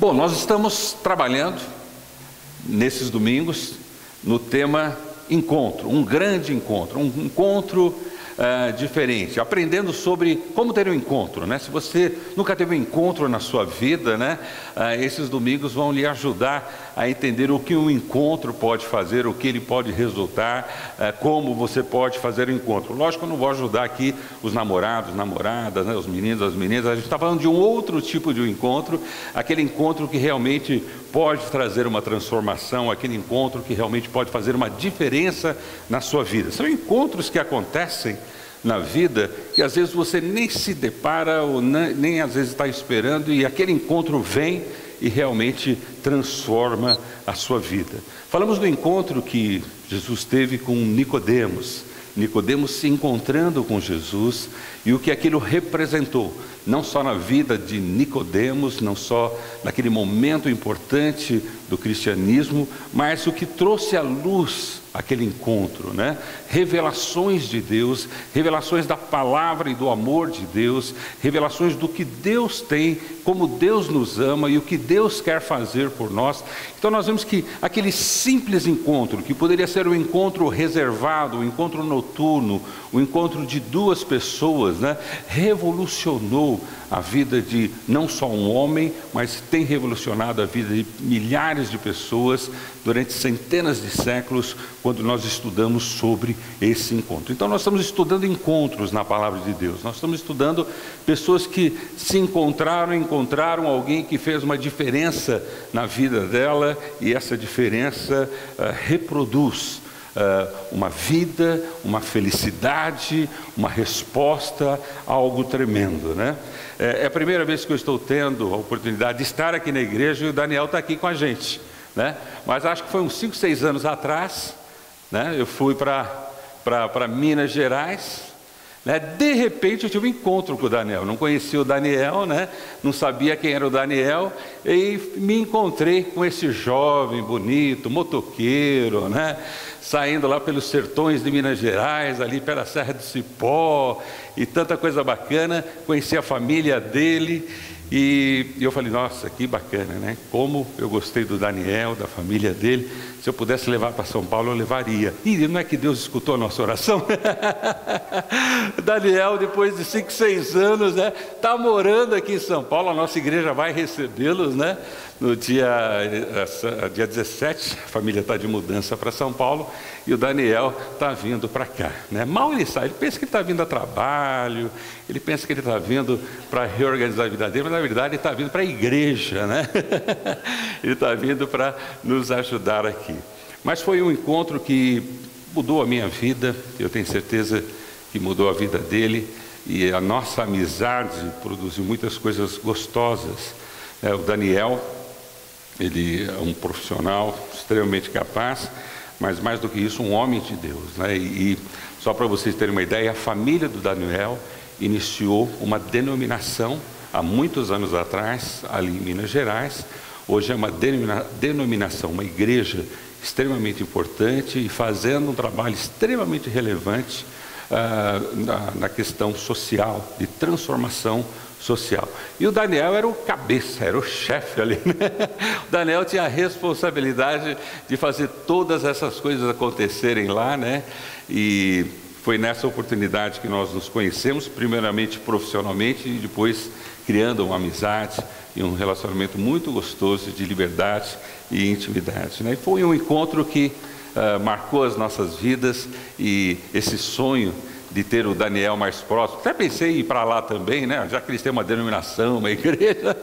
Bom, nós estamos trabalhando nesses domingos no tema encontro, um grande encontro, um encontro diferente, aprendendo sobre como ter um encontro, né? Se você nunca teve um encontro na sua vida, né? Esses domingos vão lhe ajudar a entender o que um encontro pode fazer, o que ele pode resultar, como você pode fazer o encontro. Lógico que eu não vou ajudar aqui os namorados, namoradas, né? Os meninos, as meninas. A gente está falando de um outro tipo de um encontro, aquele encontro que realmente pode trazer uma transformação, aquele encontro que realmente pode fazer uma diferença na sua vida. São encontros que acontecem na vida que às vezes você nem se depara ou nem às vezes está esperando, e aquele encontro vem e realmente transforma a sua vida. Falamos do encontro que Jesus teve com Nicodemos. Nicodemos se encontrando com Jesus e o que aquilo representou, não só na vida de Nicodemos, não só naquele momento importante do cristianismo, mas o que trouxe à luz aquele encontro, né? Revelações de Deus, revelações da palavra e do amor de Deus, revelações do que Deus tem, como Deus nos ama e o que Deus quer fazer por nós. Então nós vemos que aquele simples encontro, que poderia ser um encontro reservado, um encontro noturno, um encontro de duas pessoas, né? Revolucionou a vida de não só um homem, mas tem revolucionado a vida de milhares de pessoas durante centenas de séculos, quando nós estudamos sobre esse encontro. Então nós estamos estudando encontros na palavra de Deus, nós estamos estudando pessoas que se encontraram alguém que fez uma diferença na vida dela, e essa diferença reproduz uma vida, uma felicidade, uma resposta a algo tremendo, né? É a primeira vez que eu estou tendo a oportunidade de estar aqui na igreja e o Daniel está aqui com a gente, né? Mas acho que foi uns 5, 6 anos atrás, né? Eu fui para Minas Gerais, né? De repente eu tive um encontro com o Daniel, não conhecia o Daniel, né? Não sabia quem era o Daniel, e me encontrei com esse jovem bonito, motoqueiro, né? Saindo lá pelos sertões de Minas Gerais, ali pela Serra do Cipó, e tanta coisa bacana. Conheci a família dele, e eu falei, nossa, que bacana, né? Como eu gostei do Daniel, da família dele. Se eu pudesse levar para São Paulo, eu levaria. E não é que Deus escutou a nossa oração? Daniel, depois de 5, 6 anos, né, está morando aqui em São Paulo. A nossa igreja vai recebê-los, né? No dia 17, a família está de mudança para São Paulo, e o Daniel está vindo para cá, né? Mal ele sai, ele pensa que ele está vindo a trabalho, ele pensa que ele está vindo para reorganizar a vida dele, mas na verdade ele está vindo para a igreja, né? Ele está vindo para nos ajudar aqui. Mas foi um encontro que mudou a minha vida, eu tenho certeza que mudou a vida dele, e a nossa amizade produziu muitas coisas gostosas. O Daniel, ele é um profissional extremamente capaz, mas mais do que isso, um homem de Deus, né? E só para vocês terem uma ideia, a família do Daniel iniciou uma denominação há muitos anos atrás, ali em Minas Gerais. Hoje é uma denominação, uma igreja extremamente importante e fazendo um trabalho extremamente relevante na questão social, de transformação social. E o Daniel era o cabeça, era o chefe ali, né? O Daniel tinha a responsabilidade de fazer todas essas coisas acontecerem lá, né? E foi nessa oportunidade que nós nos conhecemos, primeiramente profissionalmente, e depois criando uma amizade e um relacionamento muito gostoso de liberdade e intimidade, né? E foi um encontro que marcou as nossas vidas, e esse sonho de ter o Daniel mais próximo, até pensei em ir para lá também, né? Já que eles têm uma denominação, uma igreja,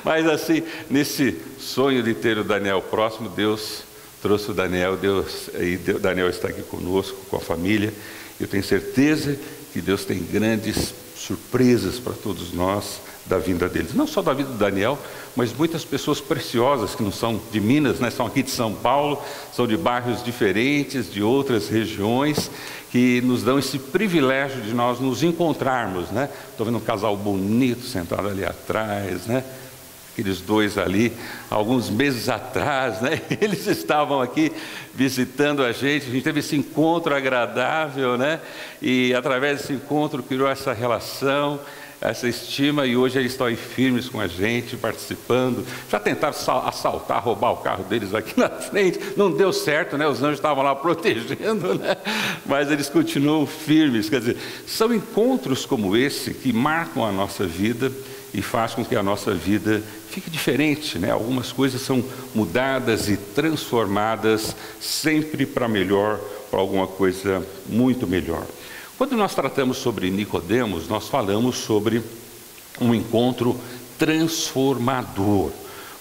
mas assim, nesse sonho de ter o Daniel próximo, Deus trouxe o Daniel, o Daniel está aqui conosco, com a família. Eu tenho certeza que Deus tem grandes surpresas para todos nós da vinda deles, não só da vida do Daniel, mas muitas pessoas preciosas que não são de Minas, né? São aqui de São Paulo, são de bairros diferentes, de outras regiões, que nos dão esse privilégio de nós nos encontrarmos, né? Estou vendo um casal bonito sentado ali atrás, né? Aqueles dois ali, alguns meses atrás, né? Eles estavam aqui visitando a gente teve esse encontro agradável, né? E através desse encontro criou essa relação. essa estima, e hoje eles estão aí firmes com a gente, participando. Já tentaram assaltar, roubar o carro deles aqui na frente, não deu certo, né? Os anjos estavam lá protegendo, né? Mas eles continuam firmes. Quer dizer, são encontros como esse que marcam a nossa vida e faz com que a nossa vida fique diferente, né? Algumas coisas são mudadas e transformadas sempre para melhor, para alguma coisa muito melhor. Quando nós tratamos sobre Nicodemos, nós falamos sobre um encontro transformador.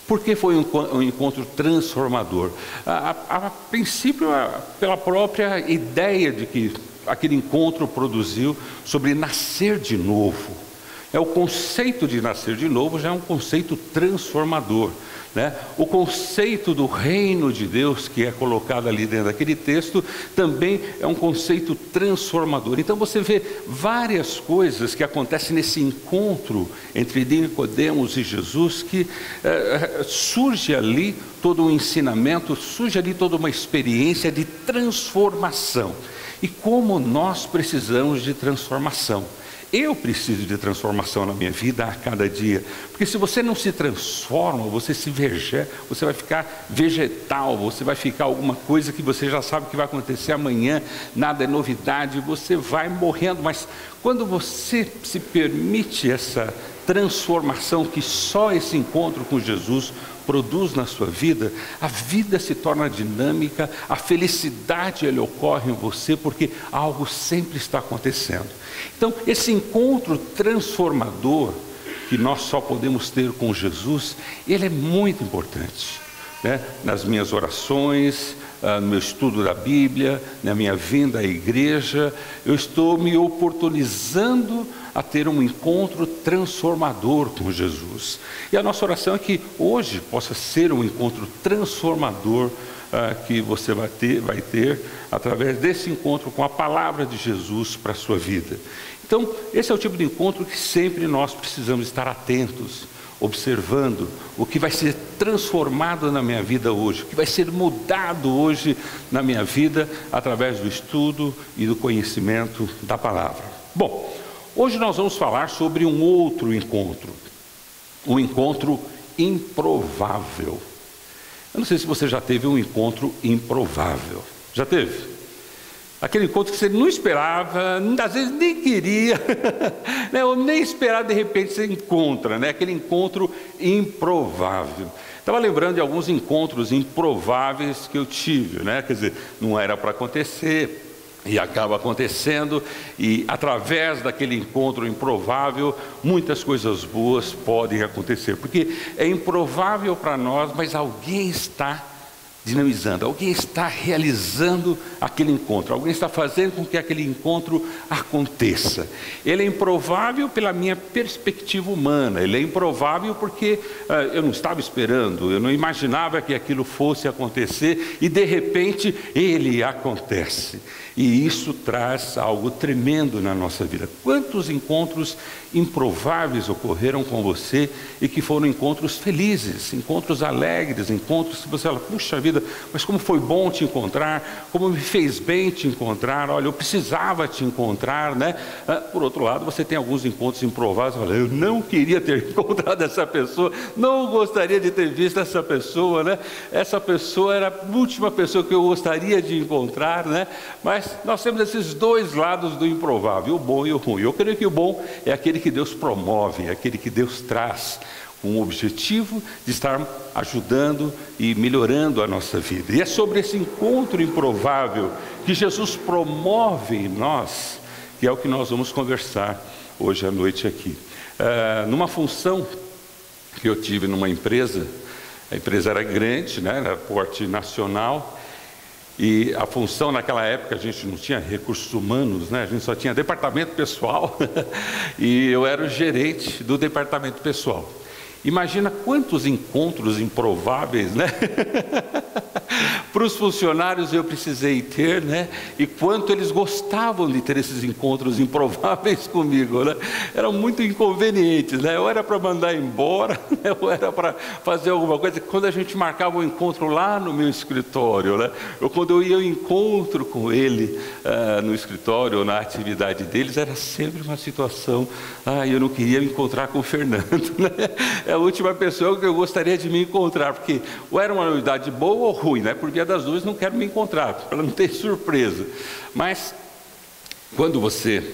Por que foi um encontro transformador? A princípio, pela própria ideia de que aquele encontro produziu sobre nascer de novo. O conceito de nascer de novo já é um conceito transformador, né? O conceito do reino de Deus que é colocado ali dentro daquele texto também é um conceito transformador. Então você vê várias coisas que acontecem nesse encontro entre Nicodemos e Jesus, que surge ali todo um ensinamento, surge ali toda uma experiência de transformação. E como nós precisamos de transformação. Eu preciso de transformação na minha vida a cada dia, porque se você não se transforma, você vai ficar vegetal, você vai ficar alguma coisa que você já sabe que vai acontecer amanhã, nada é novidade, você vai morrendo. Mas quando você se permite essa transformação que só esse encontro com Jesus produz na sua vida, a vida se torna dinâmica, a felicidade ele ocorre em você, porque algo sempre está acontecendo. Então, esse encontro transformador que nós só podemos ter com Jesus, ele é muito importante, né? Nas minhas orações, no meu estudo da Bíblia, na minha vinda à igreja, eu estou me oportunizando a ter um encontro transformador com Jesus. E a nossa oração é que hoje possa ser um encontro transformador que você vai ter através desse encontro com a palavra de Jesus para a sua vida. Então, esse é o tipo de encontro que sempre nós precisamos estar atentos, observando o que vai ser transformado na minha vida hoje, o que vai ser mudado hoje na minha vida através do estudo e do conhecimento da palavra. Bom, hoje nós vamos falar sobre um outro encontro, um encontro improvável. Eu não sei se você já teve um encontro improvável. Já teve? Aquele encontro que você não esperava, às vezes nem queria, né? Ou nem esperava, de repente você encontra, né? Aquele encontro improvável. Estava lembrando de alguns encontros improváveis que eu tive, né? Quer dizer, não era para acontecer e acaba acontecendo, e através daquele encontro improvável, muitas coisas boas podem acontecer, porque é improvável para nós, mas alguém está dinamizando, alguém está realizando aquele encontro, alguém está fazendo com que aquele encontro aconteça. Ele é improvável pela minha perspectiva humana, ele é improvável porque eu não estava esperando, eu não imaginava que aquilo fosse acontecer, e de repente ele acontece. E isso traz algo tremendo na nossa vida. Quantos encontros improváveis ocorreram com você e que foram encontros felizes, encontros alegres, encontros que você fala, puxa vida, mas como foi bom te encontrar, como me fez bem te encontrar, olha, eu precisava te encontrar, né? Por outro lado, você tem alguns encontros improváveis, você fala, eu não queria ter encontrado essa pessoa, não gostaria de ter visto essa pessoa, né? Essa pessoa era a última pessoa que eu gostaria de encontrar, né? Mas nós temos esses dois lados do improvável, o bom e o ruim. Eu creio que o bom é aquele que Deus promove, é aquele que Deus traz com o objetivo de estar ajudando e melhorando a nossa vida. E é sobre esse encontro improvável que Jesus promove em nós, que é o que nós vamos conversar hoje à noite aqui. Numa função que eu tive numa empresa, a empresa era grande, né, era porte nacional, e a função naquela época, a gente não tinha recursos humanos, né? A gente só tinha departamento pessoal, e eu era o gerente do departamento pessoal. Imagina quantos encontros improváveis, né? Para os funcionários eu precisei ter, né? E quanto eles gostavam de ter esses encontros improváveis comigo, né? Eram muito inconvenientes, né? Ou era para mandar embora, né? Ou era para fazer alguma coisa. Quando a gente marcava um encontro lá no meu escritório, né? Ou quando eu ia ao encontro com ele no escritório ou na atividade deles, era sempre uma situação, eu não queria me encontrar com o Fernando, né? É a última pessoa que eu gostaria de me encontrar, porque ou era uma novidade boa ou ruim, né? Por via das dúvidas não quero me encontrar, para não ter surpresa. Mas quando você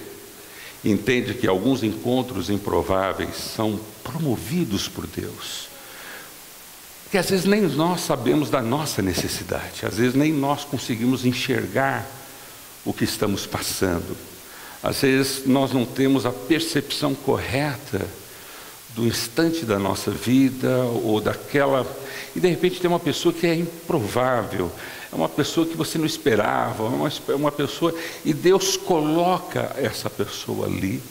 entende que alguns encontros improváveis são promovidos por Deus, que às vezes nem nós sabemos da nossa necessidade, às vezes nem nós conseguimos enxergar o que estamos passando, às vezes nós não temos a percepção correta do instante da nossa vida ou daquela, e de repente tem uma pessoa que é improvável, é uma pessoa que você não esperava, é uma pessoa, e Deus coloca essa pessoa ali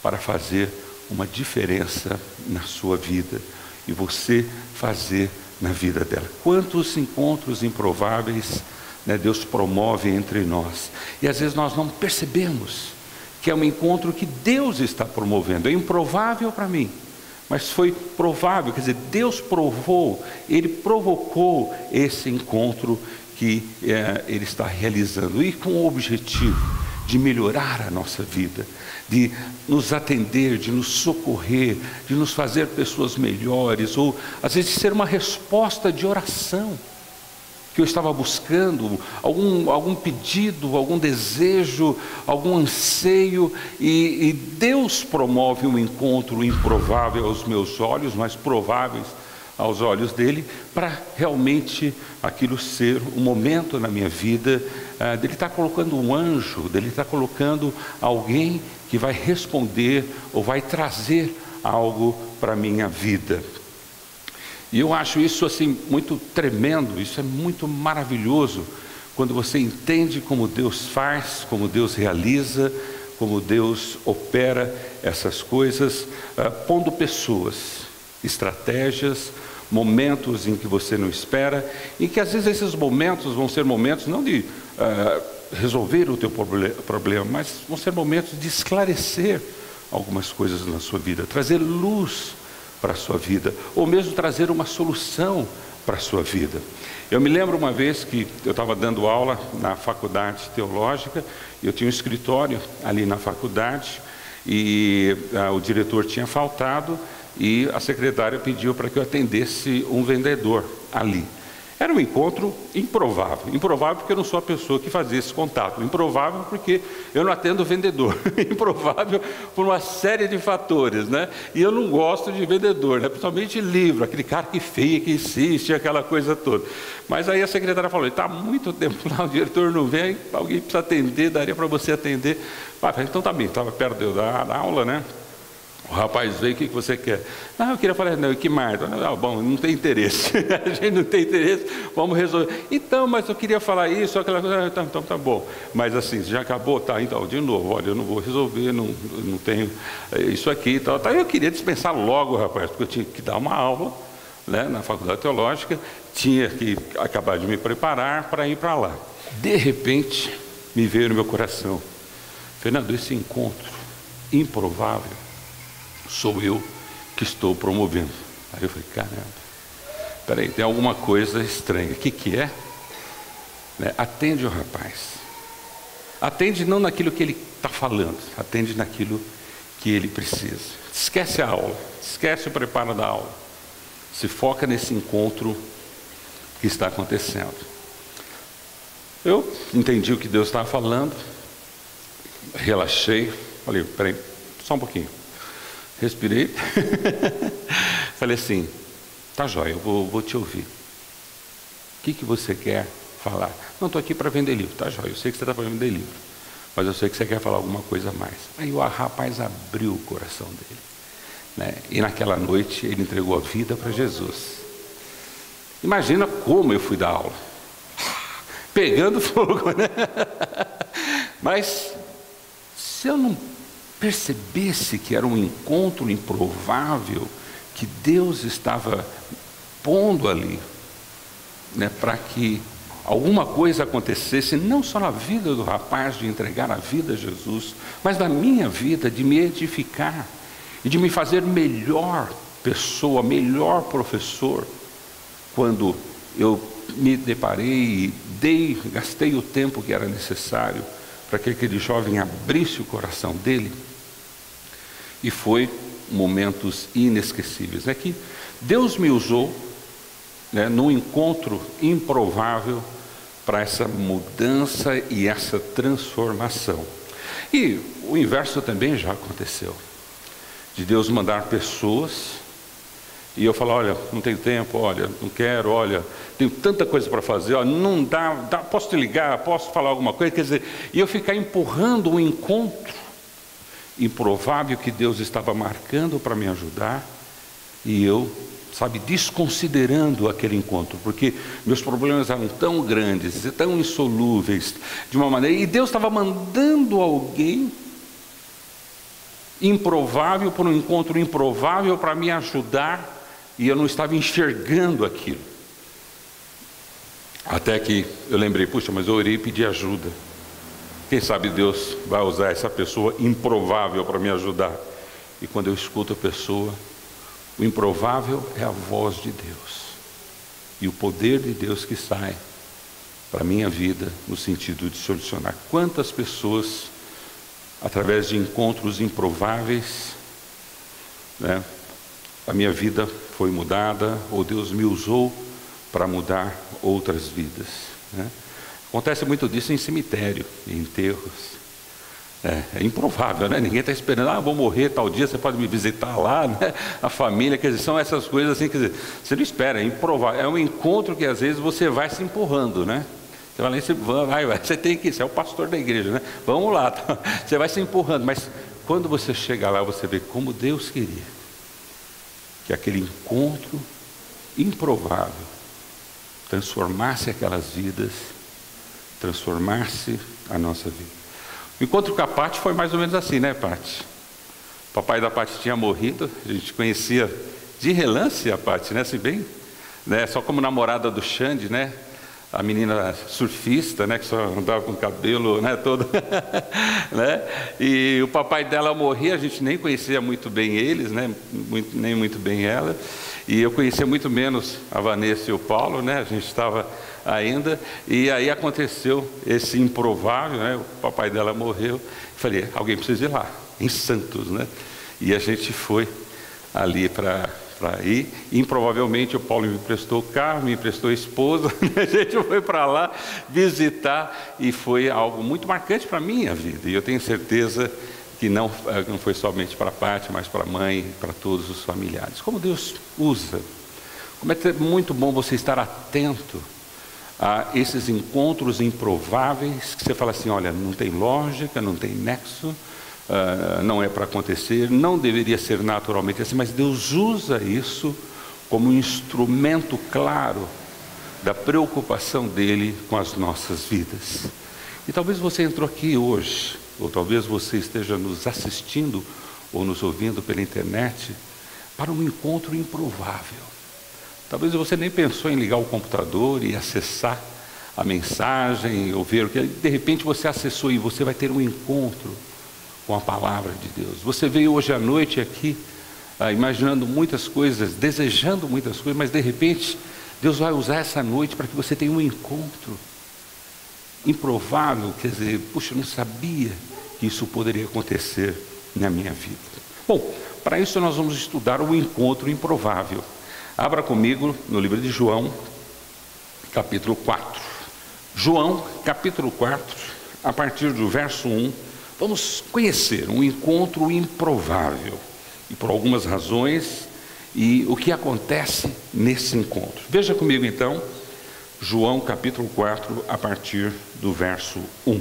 para fazer uma diferença na sua vida e você fazer na vida dela. Quantos encontros improváveis, né, Deus promove entre nós, e às vezes nós não percebemos que é um encontro que Deus está promovendo. É improvável para mim, mas foi provável, quer dizer, Deus provou, Ele provocou esse encontro que Ele está realizando, e com o objetivo de melhorar a nossa vida, de nos atender, de nos socorrer, de nos fazer pessoas melhores, ou às vezes de ser uma resposta de oração que eu estava buscando, algum pedido, algum desejo, algum anseio, e Deus promove um encontro improvável aos meus olhos, mas prováveis aos olhos dele, para realmente aquilo ser um momento na minha vida, dele estar colocando um anjo, dele estar colocando alguém que vai responder ou vai trazer algo para a minha vida. E eu acho isso assim muito tremendo, isso é muito maravilhoso, quando você entende como Deus faz, como Deus realiza, como Deus opera essas coisas, pondo pessoas, estratégias, momentos em que você não espera, e que às vezes esses momentos vão ser momentos não de resolver o teu problema, mas vão ser momentos de esclarecer algumas coisas na sua vida, trazer luz para a sua vida, ou mesmo trazer uma solução para a sua vida. Eu me lembro uma vez que eu estava dando aula na faculdade teológica, eu tinha um escritório ali na faculdade, e o diretor tinha faltado, e a secretária pediu para que eu atendesse um vendedor ali. Era um encontro improvável. Improvável porque eu não sou a pessoa que fazia esse contato. Improvável porque eu não atendo vendedor. Improvável por uma série de fatores, né? E eu não gosto de vendedor, né? Principalmente livro, aquele cara que feia, que insiste, aquela coisa toda. Mas aí a secretária falou, está há muito tempo lá, o diretor não vem, alguém precisa atender, daria para você atender. Então tá bem, estava perto da aula, né? O rapaz veio, o que você quer? Não, eu queria falar, não, que Marta? Bom, não tem interesse, a gente não tem interesse, vamos resolver. Então, mas eu queria falar isso, aquela coisa, então tá bom. Mas assim, já acabou, tá, então, de novo, olha, eu não vou resolver, não tenho isso aqui e tal. Eu queria dispensar logo, rapaz, porque eu tinha que dar uma aula, né, na faculdade teológica, tinha que acabar de me preparar para ir para lá. De repente, me veio no meu coração, Fernando, esse encontro improvável, sou eu que estou promovendo. Aí eu falei, caramba, peraí, tem alguma coisa estranha. O que é? Né? Atende o rapaz. Atende não naquilo que ele está falando, atende naquilo que ele precisa. Esquece a aula, esquece o preparo da aula. Se foca nesse encontro que está acontecendo. Eu entendi o que Deus estava falando, relaxei, falei, peraí, só um pouquinho. Respirei, falei assim, tá jóia, eu vou te ouvir. O que você quer falar? Não, estou aqui para vender livro, tá jóia, eu sei que você está para vender livro, mas eu sei que você quer falar alguma coisa a mais. Aí o rapaz abriu o coração dele, né? E naquela noite ele entregou a vida para Jesus. Imagina como eu fui dar aula, pegando fogo, né? Mas se eu não percebesse que era um encontro improvável que Deus estava pondo ali, né, para que alguma coisa acontecesse, não só na vida do rapaz de entregar a vida a Jesus, mas na minha vida, de me edificar e de me fazer melhor pessoa, melhor professor, quando eu me deparei e gastei o tempo que era necessário para que aquele jovem abrisse o coração dele. E foi momentos inesquecíveis. É que Deus me usou, né, num encontro improvável para essa mudança e essa transformação. E o inverso também já aconteceu, de Deus mandar pessoas e eu falar, olha, não tenho tempo, olha, não quero, olha, tenho tanta coisa para fazer, olha, não dá, posso te ligar, posso falar alguma coisa, quer dizer, e eu ficar empurrando um encontro improvável que Deus estava marcando para me ajudar, e eu, desconsiderando aquele encontro, porque meus problemas eram tão grandes, tão insolúveis, de uma maneira, e Deus estava mandando alguém improvável para um encontro improvável para me ajudar, e eu não estava enxergando aquilo. Até que eu lembrei, puxa, mas eu orei e pedi ajuda. Quem sabe Deus vai usar essa pessoa improvável para me ajudar. E quando eu escuto a pessoa, o improvável é a voz de Deus. E o poder de Deus que sai para a minha vida no sentido de solucionar. Quantas pessoas, através de encontros improváveis, né, a minha vida foi mudada, ou Deus me usou para mudar outras vidas, né? Acontece muito disso em cemitério, em enterros. É improvável, né? Ninguém está esperando, vou morrer tal dia, você pode me visitar lá, né? A família, quer dizer, são essas coisas assim, quer dizer, você não espera, é improvável, é um encontro que às vezes você vai se empurrando, né? Você vai, você tem que ir, você é o pastor da igreja, né? Vamos lá, você vai se empurrando, mas quando você chega lá, você vê como Deus queria que aquele encontro improvável transformasse aquelas vidas, transformasse a nossa vida. O encontro com a Pati foi mais ou menos assim, né, Pati? O papai da Pati tinha morrido, a gente conhecia de relance a Pati, né, assim bem, né, só como namorada do Xande, né, a menina surfista, né, que só andava com o cabelo, né, todo, né, e o papai dela morria, a gente nem conhecia muito bem eles, né, nem muito bem ela, e eu conhecia muito menos a Vanessa e o Paulo, né, a gente estava ainda, e aí aconteceu esse improvável, né, o papai dela morreu, falei, alguém precisa ir lá, em Santos, né, e a gente foi ali para ir, e improvavelmente o Paulo me emprestou o carro, me emprestou a esposa, a gente foi para lá visitar, e foi algo muito marcante para a minha vida, e eu tenho certeza que não foi somente para a Pati, mas para a mãe, para todos os familiares. Como Deus usa, como é muito bom você estar atento a esses encontros improváveis, que você fala assim, olha, não tem lógica, não tem nexo, não é para acontecer, não deveria ser naturalmente assim, mas Deus usa isso como um instrumento claro da preocupação dele com as nossas vidas. E talvez você entrou aqui hoje, ou talvez você esteja nos assistindo ou nos ouvindo pela internet para um encontro improvável. Talvez você nem pensou em ligar o computador e acessar a mensagem, ou ver o que, de repente você acessou e você vai ter um encontro com a palavra de Deus. Você veio hoje à noite aqui, imaginando muitas coisas, desejando muitas coisas, mas de repente Deus vai usar essa noite para que você tenha um encontro improvável, quer dizer, puxa, eu não sabia que isso poderia acontecer na minha vida. Bom, para isso nós vamos estudar o encontro improvável. Abra comigo no livro de João, capítulo 4. João, capítulo 4, a partir do verso 1, vamos conhecer um encontro improvável, e por algumas razões, e o que acontece nesse encontro. Veja comigo então, João capítulo 4, a partir do verso 1.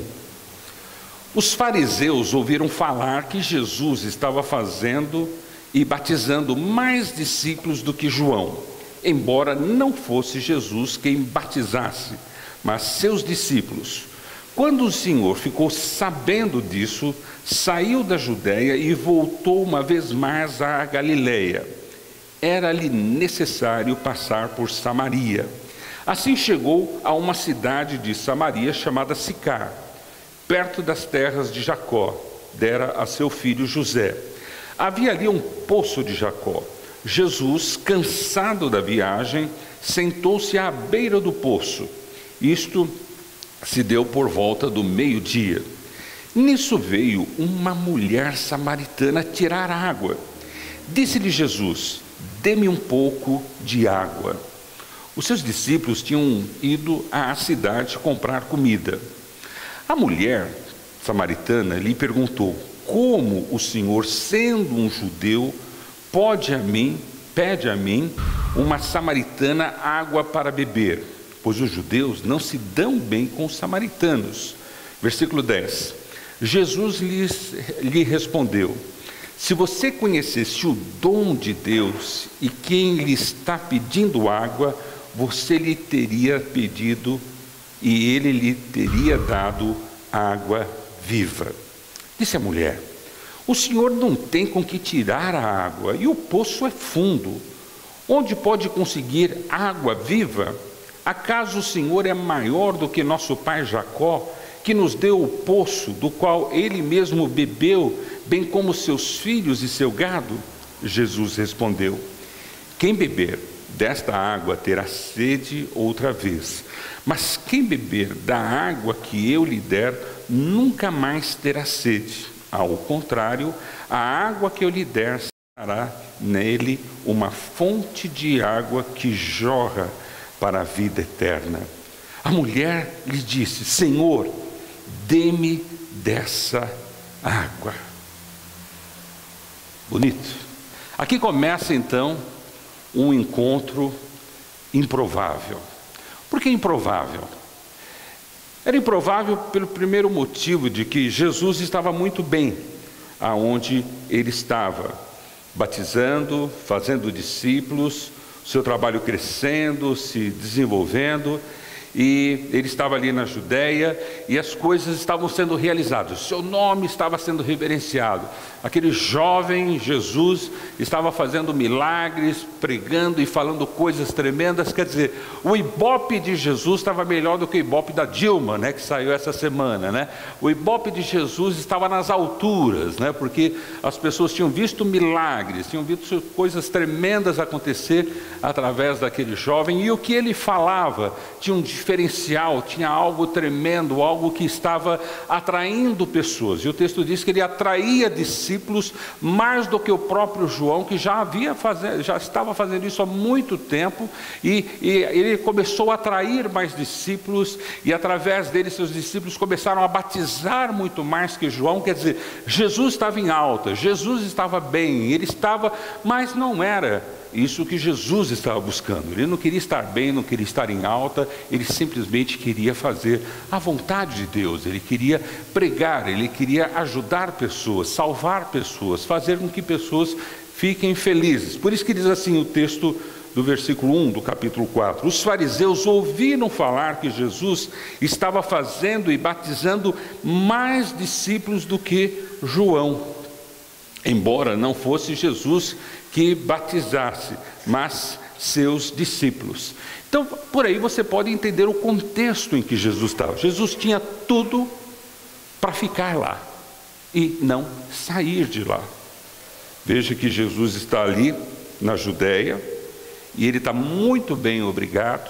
Os fariseus ouviram falar que Jesus estava fazendo e batizando mais discípulos do que João, embora não fosse Jesus quem batizasse, mas seus discípulos. Quando o Senhor ficou sabendo disso, saiu da Judéia e voltou uma vez mais à Galileia. Era-lhe necessário passar por Samaria. Assim chegou a uma cidade de Samaria chamada Sicar, perto das terras de Jacó, dera a seu filho José. Havia ali um poço de Jacó. Jesus, cansado da viagem, sentou-se à beira do poço. Isto se deu por volta do meio-dia. Nisso veio uma mulher samaritana tirar água. Disse-lhe Jesus: dê-me um pouco de água. Os seus discípulos tinham ido à cidade comprar comida. A mulher samaritana lhe perguntou: como o Senhor, sendo um judeu, pede a mim, uma samaritana, água para beber? Pois os judeus não se dão bem com os samaritanos. Versículo 10. Jesus lhe respondeu: se você conhecesse o dom de Deus e quem lhe está pedindo água, você lhe teria pedido e ele lhe teria dado água viva. Disse a mulher: o Senhor não tem com que tirar a água e o poço é fundo. Onde pode conseguir água viva? Acaso o Senhor é maior do que nosso pai Jacó, que nos deu o poço, do qual ele mesmo bebeu, bem como seus filhos e seu gado? Jesus respondeu: quem beber desta água terá sede outra vez, mas quem beber da água que eu lhe der, nunca mais terá sede. Ao contrário, a água que eu lhe der será nele uma fonte de água que jorra para a vida eterna. A mulher lhe disse: Senhor, dê-me dessa água. Bonito. Aqui começa então um encontro improvável. Por que improvável? Era improvável pelo primeiro motivo de que Jesus estava muito bem aonde ele estava, batizando, fazendo discípulos, seu trabalho crescendo, se desenvolvendo, e ele estava ali na Judéia e as coisas estavam sendo realizadas, seu nome estava sendo reverenciado. Aquele jovem Jesus estava fazendo milagres, pregando e falando coisas tremendas. Quer dizer, o ibope de Jesus estava melhor do que o ibope da Dilma, né, que saiu essa semana, né? O ibope de Jesus estava nas alturas, né, porque as pessoas tinham visto milagres, tinham visto coisas tremendas acontecer através daquele jovem, e o que ele falava tinha um diferencial, tinha algo tremendo, algo que estava atraindo pessoas. E o texto diz que ele atraía discípulos mais do que o próprio João, que já estava fazendo isso há muito tempo, e ele começou a atrair mais discípulos, e através dele seus discípulos começaram a batizar muito mais que João. Quer dizer, Jesus estava em alta, Jesus estava bem, ele estava, mas não era isso que Jesus estava buscando. Ele não queria estar bem, não queria estar em alta, ele simplesmente queria fazer a vontade de Deus, ele queria pregar, ele queria ajudar pessoas, salvar pessoas, fazer com que pessoas fiquem felizes. Por isso que diz assim o texto do versículo 1 do capítulo 4: os fariseus ouviram falar que Jesus estava fazendo e batizando mais discípulos do que João, embora não fosse Jesus que batizasse, mas seus discípulos. Então, por aí você pode entender o contexto em que Jesus estava. Jesus tinha tudo para ficar lá e não sair de lá. Veja que Jesus está ali na Judéia e ele está muito bem, obrigado.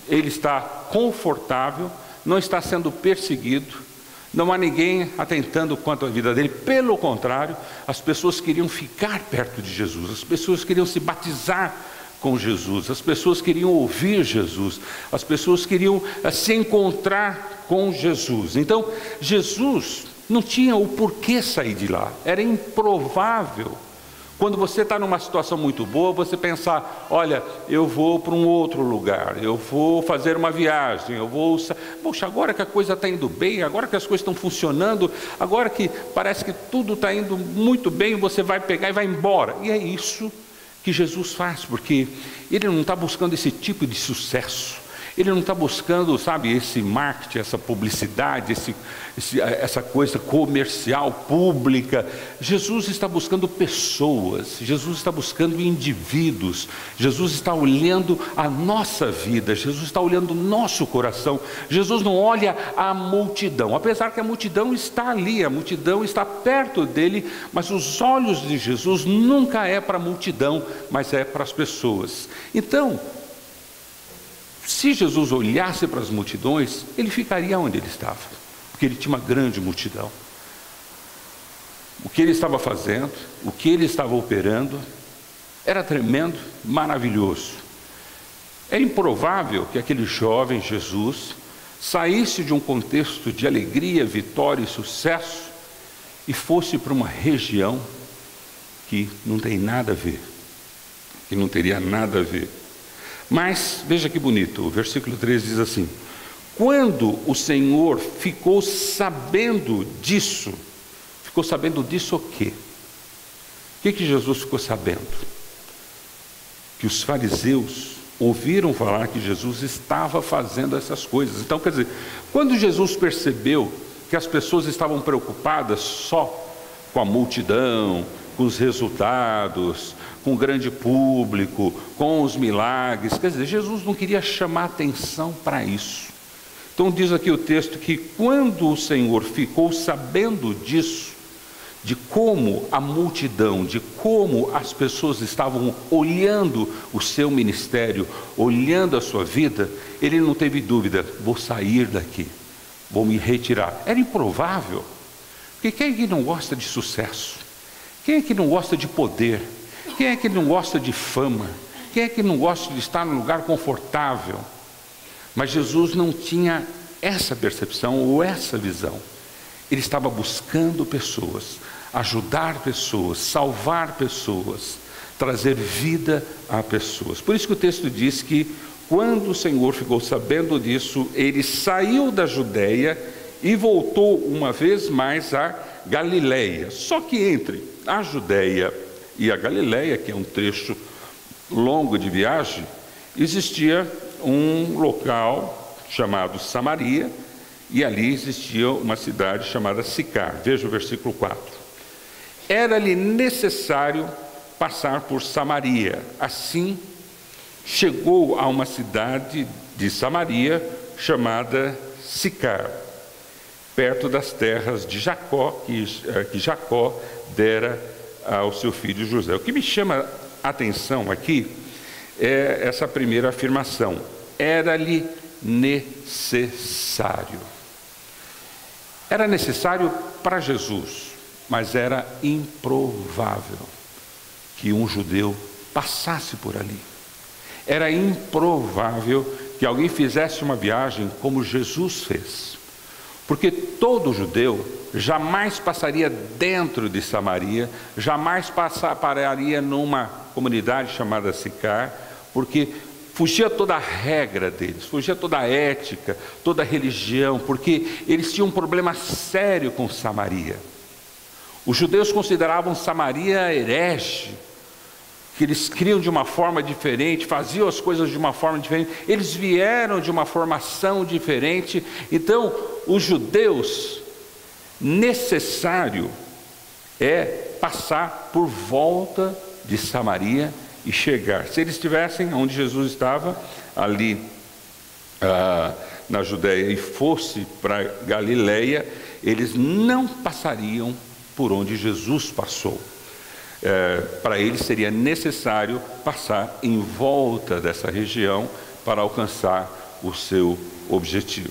Ele está confortável, não está sendo perseguido. Não há ninguém atentando quanto à vida dele, pelo contrário, as pessoas queriam ficar perto de Jesus, as pessoas queriam se batizar com Jesus, as pessoas queriam ouvir Jesus, as pessoas queriam se encontrar com Jesus. Então, Jesus não tinha o porquê sair de lá, era improvável. Quando você está numa situação muito boa, você pensar: olha, eu vou para um outro lugar, eu vou fazer uma viagem, poxa, agora que a coisa está indo bem, agora que as coisas estão funcionando, agora que parece que tudo está indo muito bem, você vai pegar e vai embora. E é isso que Jesus faz, porque ele não está buscando esse tipo de sucesso, Ele não está buscando, sabe, esse marketing, essa publicidade, essa coisa comercial, pública. Jesus está buscando pessoas, Jesus está buscando indivíduos, Jesus está olhando a nossa vida, Jesus está olhando o nosso coração. Jesus não olha a multidão, apesar que a multidão está ali, a multidão está perto dele, mas os olhos de Jesus nunca é para a multidão, mas é para as pessoas. Então, se Jesus olhasse para as multidões, ele ficaria onde ele estava, porque ele tinha uma grande multidão. O que ele estava fazendo, o que ele estava operando, era tremendo, maravilhoso. É improvável que aquele jovem Jesus saísse de um contexto de alegria, vitória e sucesso e fosse para uma região que não tem nada a ver, que não teria nada a ver. Mas, veja que bonito, o versículo 13 diz assim: quando o Senhor ficou sabendo disso o quê? O que Jesus ficou sabendo? Que os fariseus ouviram falar que Jesus estava fazendo essas coisas. Então, quer dizer, quando Jesus percebeu que as pessoas estavam preocupadas só com a multidão, com os resultados, com o grande público, com os milagres, quer dizer, Jesus não queria chamar atenção para isso. Então diz aqui o texto que quando o Senhor ficou sabendo disso, de como a multidão, de como as pessoas estavam olhando o seu ministério, olhando a sua vida, ele não teve dúvida: vou sair daqui, vou me retirar. Era improvável, porque quem é que não gosta de sucesso? Quem é que não gosta de poder? Quem é que não gosta de fama? Quem é que não gosta de estar num lugar confortável? Mas Jesus não tinha essa percepção ou essa visão. Ele estava buscando pessoas, ajudar pessoas, salvar pessoas, trazer vida a pessoas. Por isso que o texto diz que quando o Senhor ficou sabendo disso, ele saiu da Judeia e voltou uma vez mais a Galileia. Só que entre a Judeia e a Galileia, que é um trecho longo de viagem, existia um local chamado Samaria, e ali existia uma cidade chamada Sicar. Veja o versículo 4. Era-lhe necessário passar por Samaria. Assim, chegou a uma cidade de Samaria chamada Sicar, perto das terras de Jacó, que Jacó dera ao seu filho José. O que me chama a atenção aqui é essa primeira afirmação: era-lhe necessário. Era necessário para Jesus, mas era improvável que um judeu passasse por ali. Era improvável que alguém fizesse uma viagem como Jesus fez, porque todo judeu jamais passaria dentro de Samaria, jamais pararia numa comunidade chamada Sicar, porque fugia toda a regra deles, fugia toda a ética, toda a religião, porque eles tinham um problema sério com Samaria. Os judeus consideravam Samaria herege, que eles criam de uma forma diferente, faziam as coisas de uma forma diferente, eles vieram de uma formação diferente. Então, os judeus, necessário é passar por volta de Samaria e chegar. Se eles estivessem onde Jesus estava, ali na Judéia, e fosse para Galileia, eles não passariam por onde Jesus passou. Para eles seria necessário passar em volta dessa região para alcançar o seu objetivo.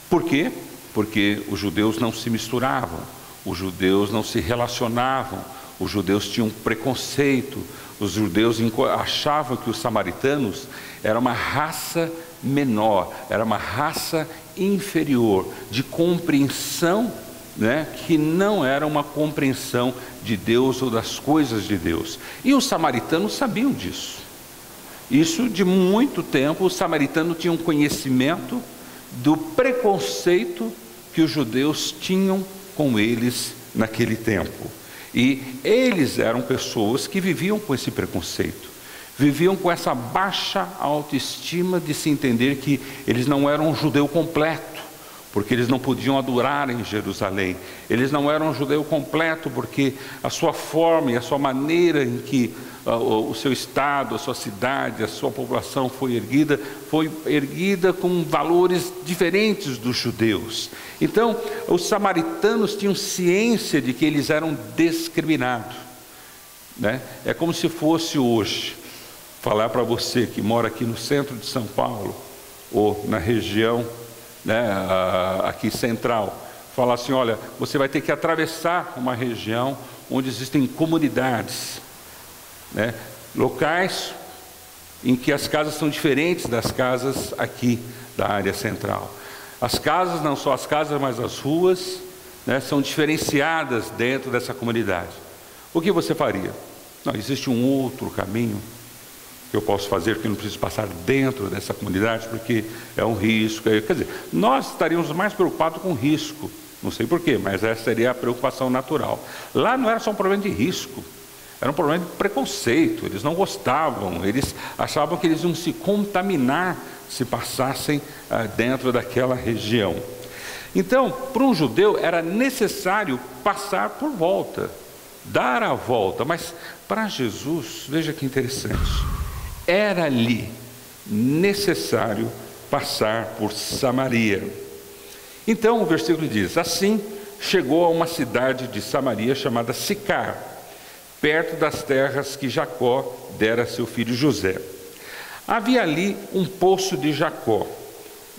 Por quê? Porque os judeus não se misturavam, os judeus não se relacionavam, os judeus tinham preconceito, os judeus achavam que os samaritanos eram uma raça menor, era uma raça inferior, de compreensão, que não era uma compreensão de Deus ou das coisas de Deus. E os samaritanos sabiam disso. Isso de muito tempo, os samaritanos tinham conhecimento do preconceito que os judeus tinham com eles naquele tempo. E eles eram pessoas que viviam com esse preconceito, Viviam com essa baixa autoestima de se entender que eles não eram um judeu completo, porque eles não podiam adorar em Jerusalém. Eles não eram um judeu completo, porque a sua forma e a sua maneira em que o seu estado, a sua cidade, a sua população foi erguida com valores diferentes dos judeus. Então, os samaritanos tinham ciência de que eles eram discriminados, né? É como se fosse hoje falar para você que mora aqui no centro de São Paulo, ou na região, né, aqui central, falar assim: olha, você vai ter que atravessar uma região onde existem comunidades, né, locais em que as casas são diferentes das casas aqui da área central. As casas, não só as casas, mas as ruas, né, são diferenciadas dentro dessa comunidade. O que você faria? Não, existe um outro caminho que eu posso fazer, que eu não preciso passar dentro dessa comunidade, porque é um risco. Quer dizer, nós estaríamos mais preocupados com risco, não sei porquê, mas essa seria a preocupação natural. Lá não era só um problema de risco, era um problema de preconceito. Eles não gostavam, eles achavam que eles iam se contaminar se passassem dentro daquela região. Então, para um judeu era necessário passar por volta, dar a volta, mas para Jesus, veja que interessante, era ali necessário passar por Samaria. Então o versículo diz: assim chegou a uma cidade de Samaria chamada Sicar, perto das terras que Jacó dera a seu filho José. Havia ali um poço de Jacó,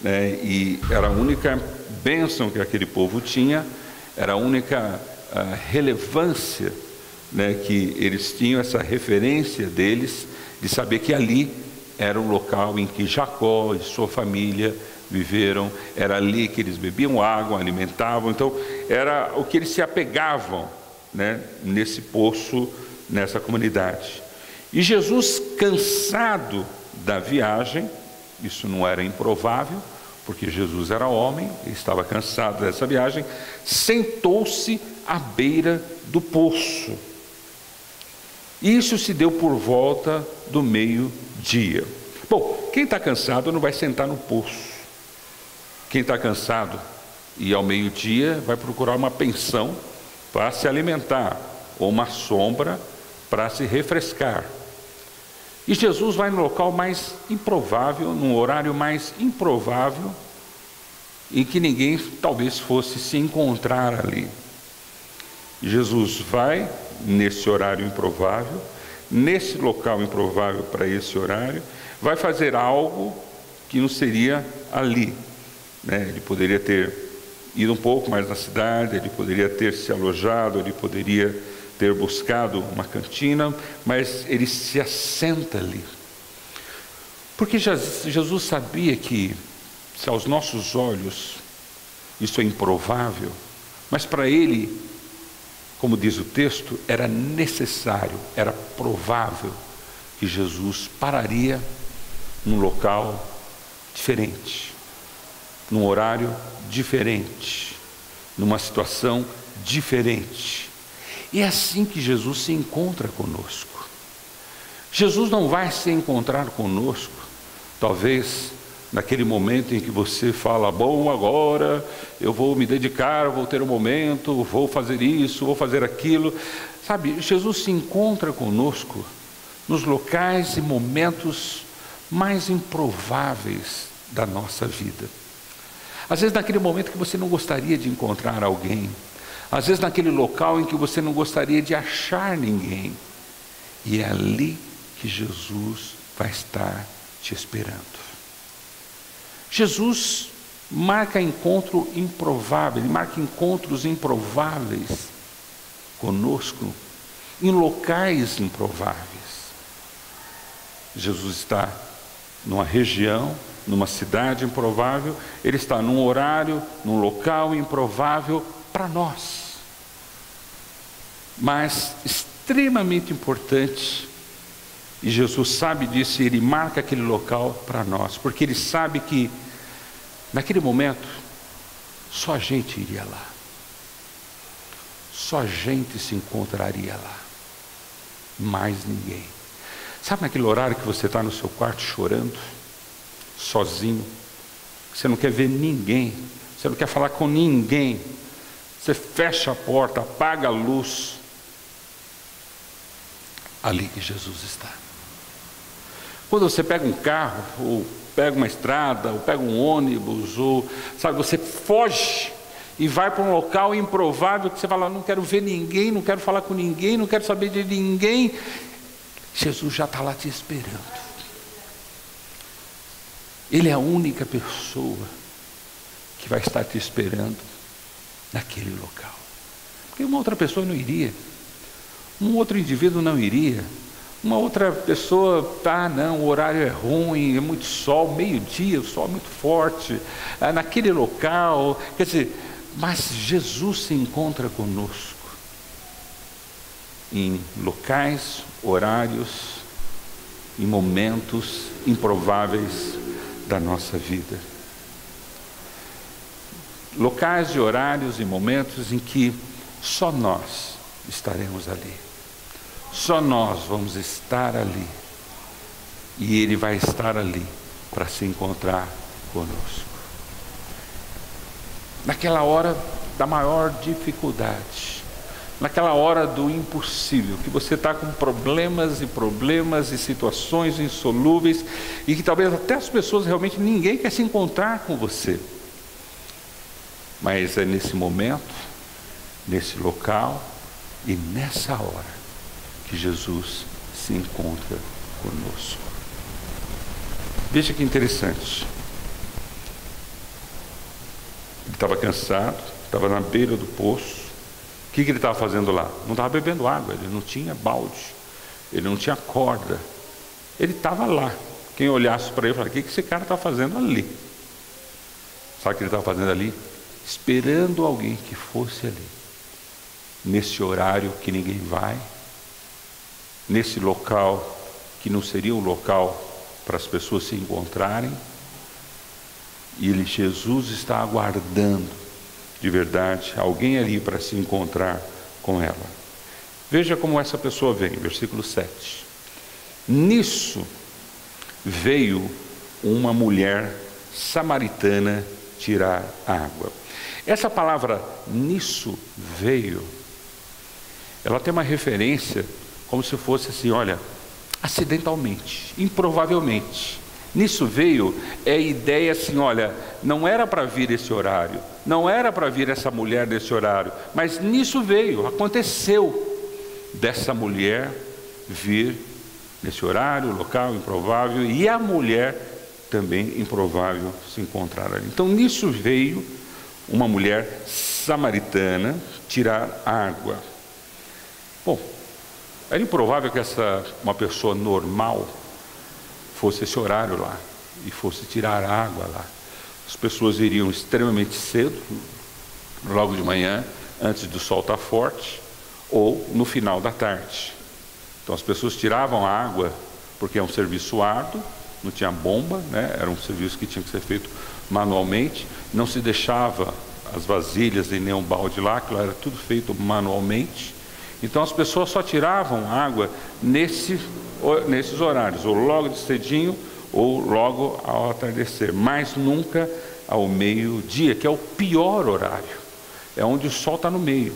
né, e era a única bênção que aquele povo tinha, era a única relevância, né, que eles tinham, essa referência deles, de saber que ali era o local em que Jacó e sua família viveram, era ali que eles bebiam água, alimentavam. Então era o que eles se apegavam, né, nesse poço, nessa comunidade. E Jesus, cansado da viagem, isso não era improvável, porque Jesus era homem, ele estava cansado dessa viagem, sentou-se à beira do poço. Isso se deu por volta do meio-dia. Bom, quem está cansado não vai sentar no poço. Quem está cansado e ao meio-dia vai procurar uma pensão para se alimentar, ou uma sombra para se refrescar. E Jesus vai no local mais improvável, num horário mais improvável, em que ninguém talvez fosse se encontrar ali. Jesus vai nesse horário improvável, nesse local improvável para esse horário, vai fazer algo que não seria ali, né? Ele poderia ter ido um pouco mais na cidade, ele poderia ter se alojado, ele poderia ter buscado uma cantina, mas ele se assenta ali. Porque Jesus sabia que, se aos nossos olhos isso é improvável, mas para ele, como diz o texto, era necessário, era provável que Jesus pararia num local diferente, num horário diferente, numa situação diferente. E é assim que Jesus se encontra conosco. Jesus não vai se encontrar conosco, talvez naquele momento em que você fala: bom, agora eu vou me dedicar, vou ter um momento, vou fazer isso, vou fazer aquilo. Sabe, Jesus se encontra conosco nos locais e momentos mais improváveis da nossa vida. Às vezes naquele momento que você não gostaria de encontrar alguém, às vezes naquele local em que você não gostaria de achar ninguém, e é ali que Jesus vai estar te esperando. Jesus marca encontro improvável, ele marca encontros improváveis conosco, em locais improváveis. Jesus está numa região, numa cidade improvável, ele está num horário, num local improvável para nós. Mas extremamente importante, e Jesus sabe disso, e ele marca aquele local para nós, porque ele sabe que naquele momento só a gente iria lá, só a gente se encontraria lá, mais ninguém. Sabe naquele horário que você está no seu quarto chorando, sozinho, você não quer ver ninguém, você não quer falar com ninguém, você fecha a porta, apaga a luz, ali que Jesus está. Quando você pega um carro, ou pega uma estrada, ou pega um ônibus, ou sabe, você foge e vai para um local improvável que você fala, não quero ver ninguém, não quero falar com ninguém, não quero saber de ninguém. Jesus já está lá te esperando. Ele é a única pessoa que vai estar te esperando naquele local. Porque uma outra pessoa não iria, um outro indivíduo não iria, uma outra pessoa, não, o horário é ruim, é muito sol, meio-dia, o sol é muito forte, naquele local, quer dizer, mas Jesus se encontra conosco em locais, horários, em momentos improváveis da nossa vida. Locais e horários e momentos em que só nós estaremos ali. Só nós vamos estar ali. E Ele vai estar ali para se encontrar conosco. Naquela hora da maior dificuldade, naquela hora do impossível, que você está com problemas e situações insolúveis, e que talvez até as pessoas realmente, ninguém quer se encontrar com você. Mas é nesse momento, nesse local e nessa hora que Jesus se encontra conosco. Veja que interessante. Ele estava cansado, estava na beira do poço. O que ele estava fazendo lá? Não estava bebendo água, ele não tinha balde, ele não tinha corda. Ele estava lá. Quem olhasse para ele falaria, o que esse cara está fazendo ali? Sabe o que ele estava fazendo ali? Esperando alguém que fosse ali. Nesse horário que ninguém vai, nesse local que não seria um local para as pessoas se encontrarem, e Jesus está aguardando de verdade alguém ali para se encontrar com ela. Veja como essa pessoa vem, versículo 7. Nisso veio uma mulher samaritana tirar água. Essa palavra nisso veio, ela tem uma referência como se fosse assim, olha, acidentalmente, improvavelmente. Nisso veio é a ideia assim, olha, não era para vir esse horário, não era para vir essa mulher nesse horário, mas nisso veio, aconteceu dessa mulher vir nesse horário, local improvável, e a mulher também improvável se encontrar ali. Então nisso veio uma mulher samaritana tirar água. Bom, era improvável que uma pessoa normal fosse esse horário lá e fosse tirar água lá. As pessoas iriam extremamente cedo, logo de manhã, antes do sol estar forte, ou no final da tarde. Então as pessoas tiravam a água porque é um serviço árduo, não tinha bomba, né? Era um serviço que tinha que ser feito manualmente, não se deixava as vasilhas e nem um balde lá, aquilo era tudo feito manualmente. Então as pessoas só tiravam água nesses horários, ou logo de cedinho, ou logo ao atardecer, mas nunca ao meio-dia, que é o pior horário, é onde o sol está no meio,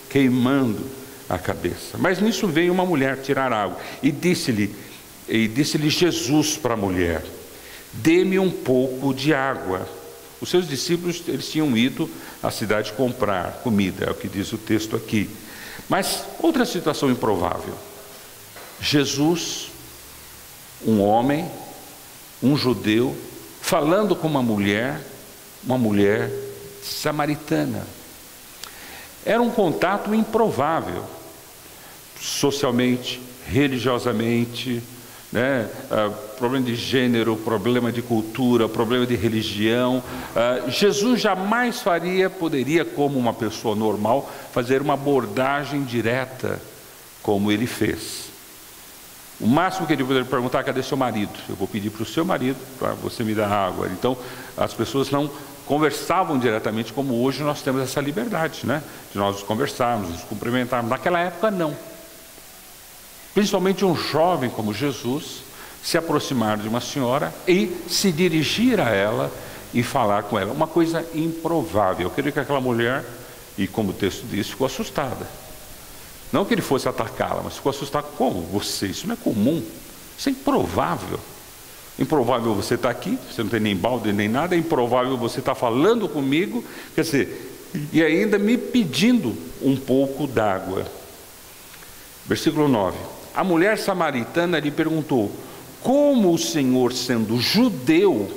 queimando a cabeça. Mas nisso veio uma mulher tirar água, e disse-lhe Jesus para a mulher, dê-me um pouco de água. Os seus discípulos, eles tinham ido à cidade comprar comida, é o que diz o texto aqui. Mas outra situação improvável, Jesus, um homem, um judeu, falando com uma mulher samaritana. Era um contato improvável, socialmente, religiosamente, né? Problema de gênero, problema de cultura, problema de religião. Jesus jamais poderia, como uma pessoa normal, fazer uma abordagem direta como ele fez. O máximo que ele poderia perguntar, cadê seu marido? Eu vou pedir para o seu marido para você me dar água. Então as pessoas não conversavam diretamente como hoje nós temos essa liberdade, né? De nós conversarmos, nos cumprimentarmos. Naquela época não. principalmente um jovem como Jesus, se aproximar de uma senhora e se dirigir a ela e falar com ela. Uma coisa improvável. Eu creio que aquela mulher, e como o texto diz, ficou assustada. Não que ele fosse atacá-la, mas ficou assustada. Como você? Isso não é comum. Isso é improvável. Improvável você estar aqui, você não tem nem balde nem nada. É improvável você estar falando comigo, quer dizer, e ainda me pedindo um pouco d'água. Versículo 9. A mulher samaritana lhe perguntou: como o Senhor, sendo judeu,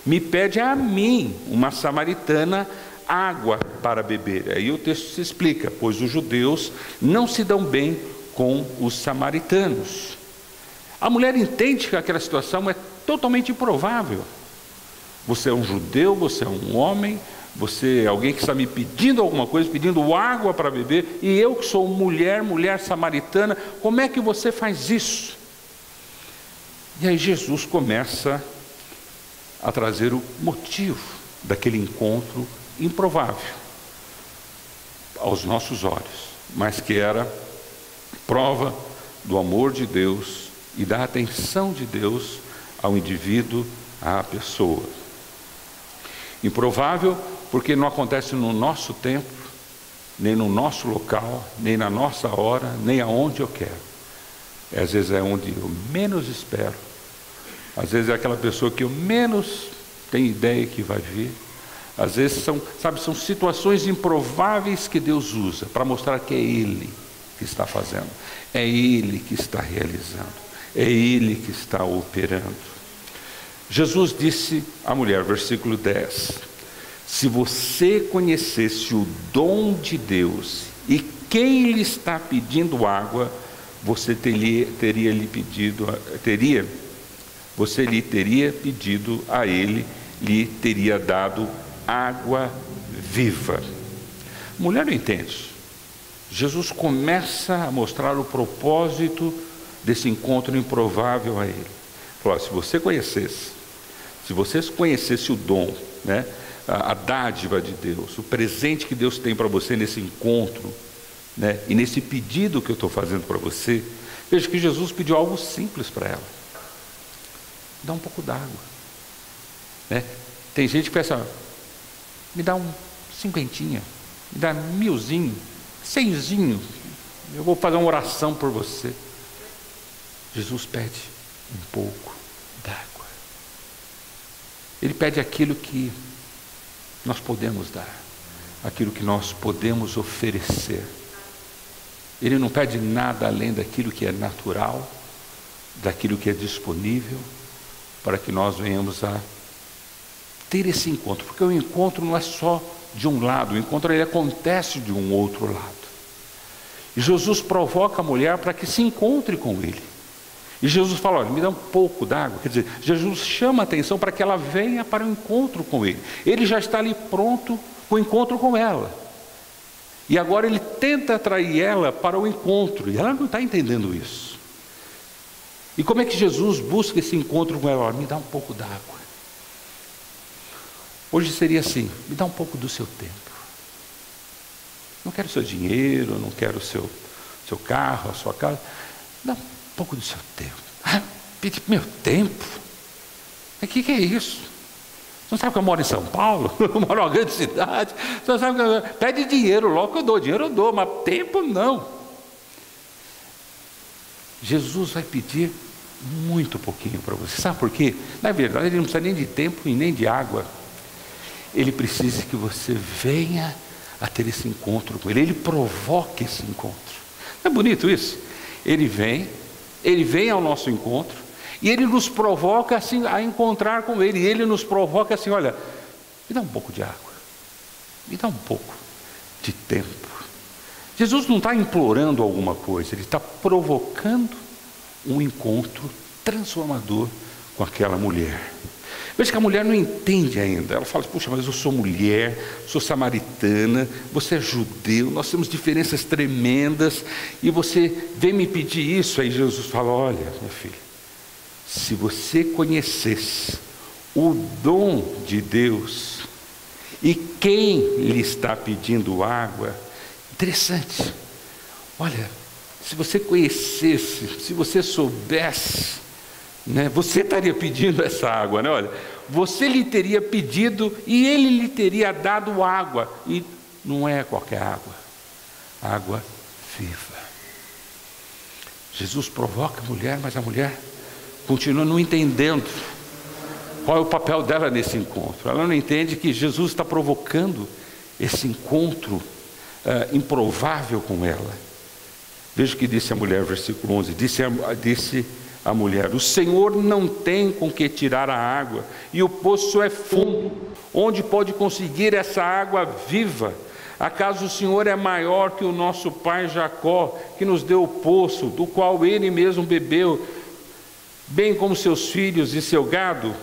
me pede a mim, uma samaritana, água para beber? Aí o texto se explica: pois os judeus não se dão bem com os samaritanos. A mulher entende que aquela situação é totalmente improvável. Você é um judeu, você é um homem, você é alguém que está me pedindo alguma coisa, pedindo água para beber, e eu que sou mulher samaritana, como é que você faz isso? E aí Jesus começa a trazer o motivo daquele encontro improvável aos nossos olhos, mas que era prova do amor de Deus e da atenção de Deus ao indivíduo, à pessoa. Improvável porque não acontece no nosso tempo, nem no nosso local, nem na nossa hora, nem aonde eu quero. Às vezes é onde eu menos espero. Às vezes é aquela pessoa que eu menos tenho ideia que vai vir. Às vezes são situações improváveis que Deus usa para mostrar que é Ele que está fazendo, é Ele que está realizando, é Ele que está operando. Jesus disse à mulher, versículo 10: se você conhecesse o dom de Deus e quem lhe está pedindo água, você você lhe teria pedido a ele, lhe teria dado água viva. A mulher não entende. Jesus começa a mostrar o propósito desse encontro improvável a ele. Falou: se você conhecesse o dom, né, a dádiva de Deus, o presente que Deus tem para você nesse encontro, né, e nesse pedido que eu estou fazendo para você, veja que Jesus pediu algo simples para ela: dá um pouco d'água, né? Tem gente que pensa: me dá um cinquentinha, me dá 1000zinho, 100zinho, eu vou fazer uma oração por você. Jesus pede um pouco d'água. Ele pede aquilo que nós podemos dar, aquilo que nós podemos oferecer. Ele não pede nada além daquilo que é natural, daquilo que é disponível, para que nós venhamos a ter esse encontro, porque o encontro não é só de um lado, o encontro ele acontece de um outro lado. E Jesus provoca a mulher para que se encontre com ele. E Jesus fala: olha, me dá um pouco d'água. Quer dizer, Jesus chama a atenção para que ela venha para o encontro com ele. Ele já está ali pronto para o encontro com ela. E agora ele tenta atrair ela para o encontro, e ela não está entendendo isso. E como é que Jesus busca esse encontro com ela? Olha, me dá um pouco d'água. Hoje seria assim: me dá um pouco do seu tempo. Não quero o seu dinheiro, não quero o seu carro, a sua casa. Dá um pouco do seu tempo. Pedir meu tempo? O que é isso? Você não sabe que eu moro em São Paulo? Eu moro em uma grande cidade. Você não sabe que eu... Pede dinheiro, logo que eu dou. Dinheiro eu dou, mas tempo não. Jesus vai pedir muito pouquinho para você. Sabe por quê? Na verdade, ele não precisa nem de tempo e nem de água. Ele precisa que você venha a ter esse encontro com ele. Ele provoca esse encontro. Não é bonito isso? Ele vem ao nosso encontro e ele nos provoca assim a encontrar com ele. E ele nos provoca assim: olha, me dá um pouco de água, me dá um pouco de tempo. Jesus não está implorando alguma coisa, ele está provocando um encontro transformador com aquela mulher. Veja que a mulher não entende ainda. Ela fala: puxa, mas eu sou mulher, sou samaritana, você é judeu, nós temos diferenças tremendas, e você vem me pedir isso. Aí Jesus fala: olha, minha filha, se você conhecesse o dom de Deus e quem lhe está pedindo água. Interessante. Olha, Se você conhecesse, se você soubesse, né, você estaria pedindo essa água, né? Olha, você lhe teria pedido e ele lhe teria dado água. E não é qualquer água, água viva. Jesus provoca a mulher, mas a mulher continua não entendendo qual é o papel dela nesse encontro. Ela não entende que Jesus está provocando esse encontro improvável com ela. Veja o que disse a mulher, versículo 11. Disse a mulher: o Senhor não tem com que tirar a água, e o poço é fundo. Onde pode conseguir essa água viva? Acaso o Senhor é maior que o nosso pai Jacó, que nos deu o poço, do qual ele mesmo bebeu, bem como seus filhos e seu gado?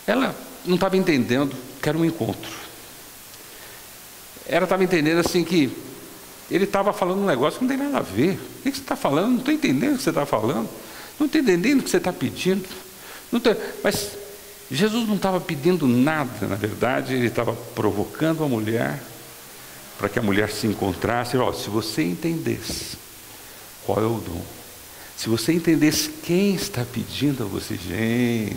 Ela não estava entendendo que era um encontro. Ela estava entendendo assim que ele estava falando um negócio que não tem nada a ver. O que você está falando? Não estou entendendo o que você está falando. Não estou entendendo o que você está pedindo. Mas Jesus não estava pedindo nada, na verdade. Ele estava provocando a mulher, para que a mulher se encontrasse. Se você entendesse qual é o dom, se você entendesse quem está pedindo a você, gente,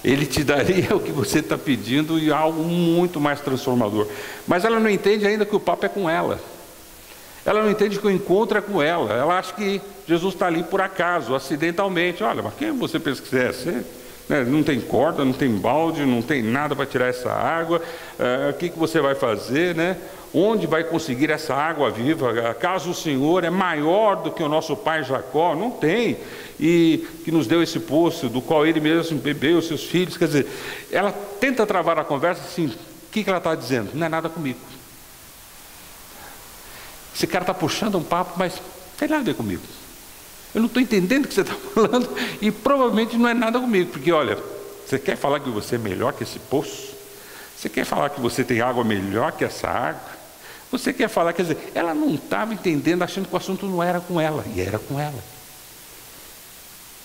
ele te daria o que você está pedindo e algo muito mais transformador. Mas ela não entende ainda que o papo é com ela. Ela não entende que o encontro é com ela. Ela acha que Jesus está ali por acaso, acidentalmente. Olha, mas quem você pensa que você é? Você, né, não tem corda, não tem balde, não tem nada para tirar essa água. O que você vai fazer, né? Onde vai conseguir essa água viva? Acaso o Senhor é maior do que o nosso pai Jacó? Não tem. E que nos deu esse poço, do qual ele mesmo bebeu, seus filhos. Quer dizer, ela tenta travar a conversa assim. O que ela está dizendo? Não é nada comigo. Esse cara está puxando um papo, mas não tem nada a ver comigo. Eu não estou entendendo o que você está falando e provavelmente não é nada comigo. Porque, olha, você quer falar que você é melhor que esse poço? Você quer falar que você tem água melhor que essa água? Você quer falar, quer dizer, ela não estava entendendo, achando que o assunto não era com ela. E era com ela.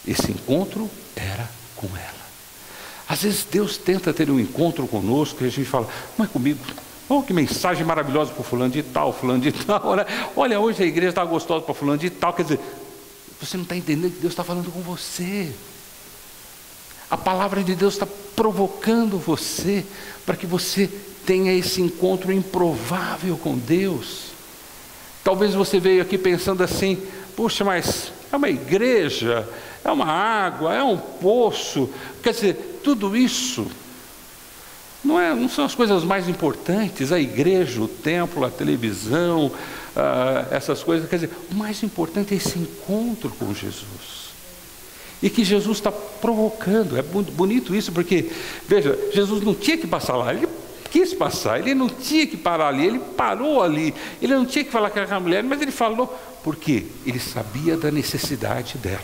Esse encontro era com ela. Às vezes Deus tenta ter um encontro conosco e a gente fala, não é comigo. Oh, que mensagem maravilhosa para o fulano de tal, fulano de tal. Olha, hoje a igreja está gostosa para fulano de tal. Quer dizer, você não está entendendo que Deus está falando com você. A palavra de Deus está provocando você para que você tenha esse encontro improvável com Deus. Talvez você veio aqui pensando assim, puxa, mas é uma igreja, é uma água, é um poço. Quer dizer, tudo isso não são as coisas mais importantes, a igreja, o templo, a televisão, essas coisas. Quer dizer, o mais importante é esse encontro com Jesus. E que Jesus está provocando. É muito bonito isso, porque, veja, Jesus não tinha que passar lá, ele quis passar, ele não tinha que parar ali, ele parou ali, ele não tinha que falar com aquela mulher, mas ele falou, porque ele sabia da necessidade dela.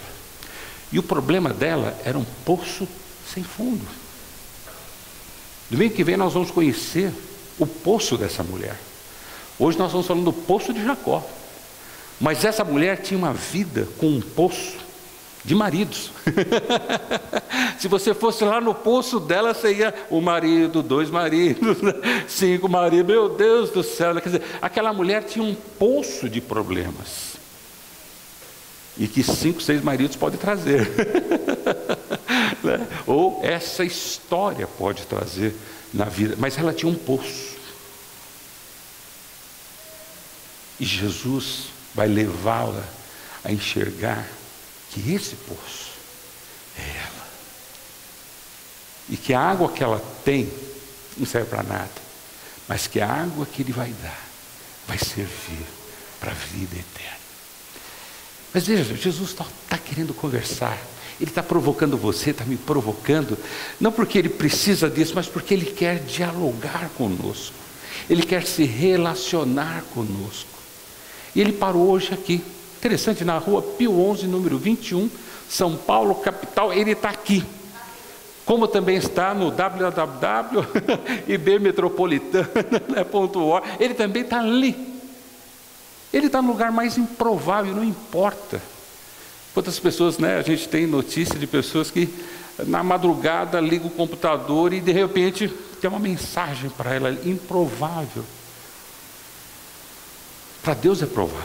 E o problema dela era um poço sem fundo. Domingo que vem nós vamos conhecer o poço dessa mulher. Hoje nós estamos falando do poço de Jacó. Mas essa mulher tinha uma vida com um poço de maridos. Se você fosse lá no poço dela, você ia um marido, 2 maridos, 5 maridos, meu Deus do céu. Quer dizer, aquela mulher tinha um poço de problemas. E que 5, 6 maridos pode trazer. Ou essa história pode trazer na vida. Mas ela tinha um poço. E Jesus vai levá-la a enxergar que esse poço é ela. E que a água que ela tem não serve para nada. Mas que a água que ele vai dar vai servir para a vida eterna. Mas veja, Jesus está querendo conversar. Ele está provocando você, está me provocando. Não porque ele precisa disso, mas porque ele quer dialogar conosco. Ele quer se relacionar conosco. E ele parou hoje aqui. Interessante, na rua Pio 11, número 21, São Paulo, capital. Ele está aqui. Como também está no www.ibmetropolitana.org. Ele também está ali. Ele está no lugar mais improvável, não importa. Quantas pessoas, né? A gente tem notícia de pessoas que na madrugada ligam o computador e de repente tem uma mensagem para ela improvável. Para Deus é provável,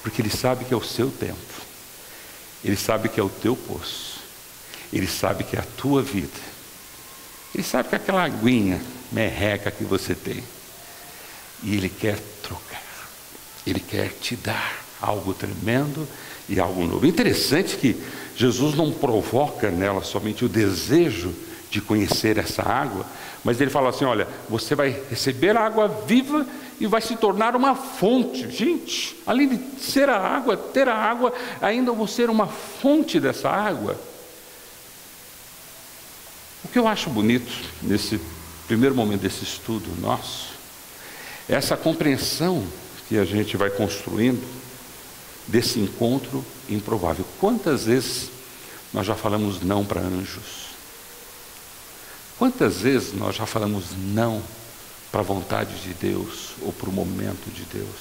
porque Ele sabe que é o seu tempo, Ele sabe que é o teu poço, Ele sabe que é a tua vida, Ele sabe que é aquela aguinha merreca que você tem, e Ele quer trocar, Ele quer te dar algo tremendo e algo novo. Interessante que Jesus não provoca nela somente o desejo de conhecer essa água, mas Ele fala assim: olha, você vai receber a água viva e vai se tornar uma fonte. Gente, além de ser a água, ter a água, ainda vou ser uma fonte dessa água. O que eu acho bonito nesse primeiro momento desse estudo nosso é essa compreensão que a gente vai construindo desse encontro improvável. Quantas vezes nós já falamos não para anjos? Quantas vezes nós já falamos não para a vontade de Deus ou para o momento de Deus?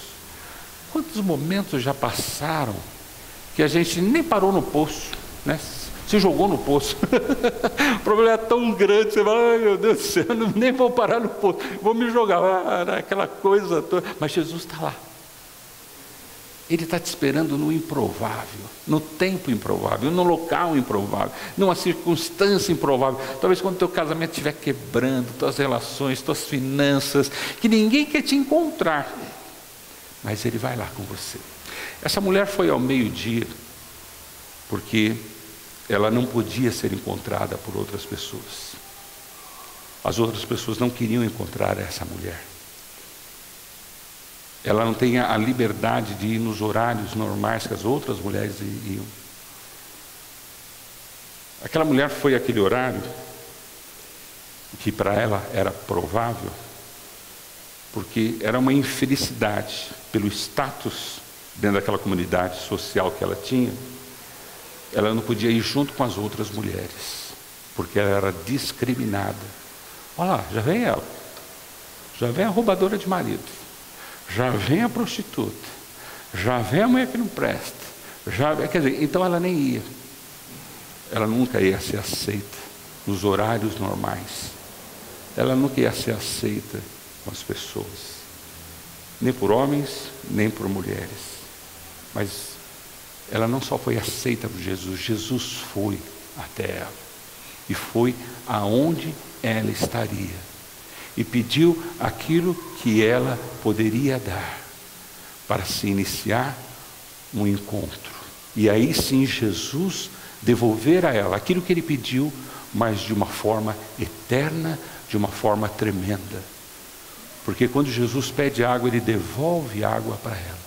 Quantos momentos já passaram que a gente nem parou no poço, né? Se jogou no poço. O problema é tão grande, você fala: ai meu Deus do céu, nem vou parar no poço, vou me jogar, aquela coisa toda. Mas Jesus está lá. Ele está te esperando no improvável, no tempo improvável, no local improvável, numa circunstância improvável. Talvez quando teu casamento estiver quebrando, tuas relações, tuas finanças, que ninguém quer te encontrar, mas Ele vai lá com você. Essa mulher foi ao meio-dia, porque ela não podia ser encontrada por outras pessoas. As outras pessoas não queriam encontrar essa mulher. Ela não tem a liberdade de ir nos horários normais que as outras mulheres iam. Aquela mulher foi àquele horário que para ela era provável, porque era uma infelicidade pelo status dentro daquela comunidade social que ela tinha. Ela não podia ir junto com as outras mulheres, porque ela era discriminada. Olha lá, já vem ela, já vem a roubadora de marido, já vem a prostituta, já vem a mulher que não presta, quer dizer, então ela nem ia. Ela nunca ia ser aceita nos horários normais. Ela nunca ia ser aceita com as pessoas, nem por homens, nem por mulheres. Mas ela não só foi aceita por Jesus, Jesus foi até ela, e foi aonde ela estaria, e pediu aquilo que ela poderia dar, para se iniciar um encontro, e aí sim Jesus devolver a ela aquilo que ele pediu, mas de uma forma eterna, de uma forma tremenda. Porque quando Jesus pede água, Ele devolve água para ela,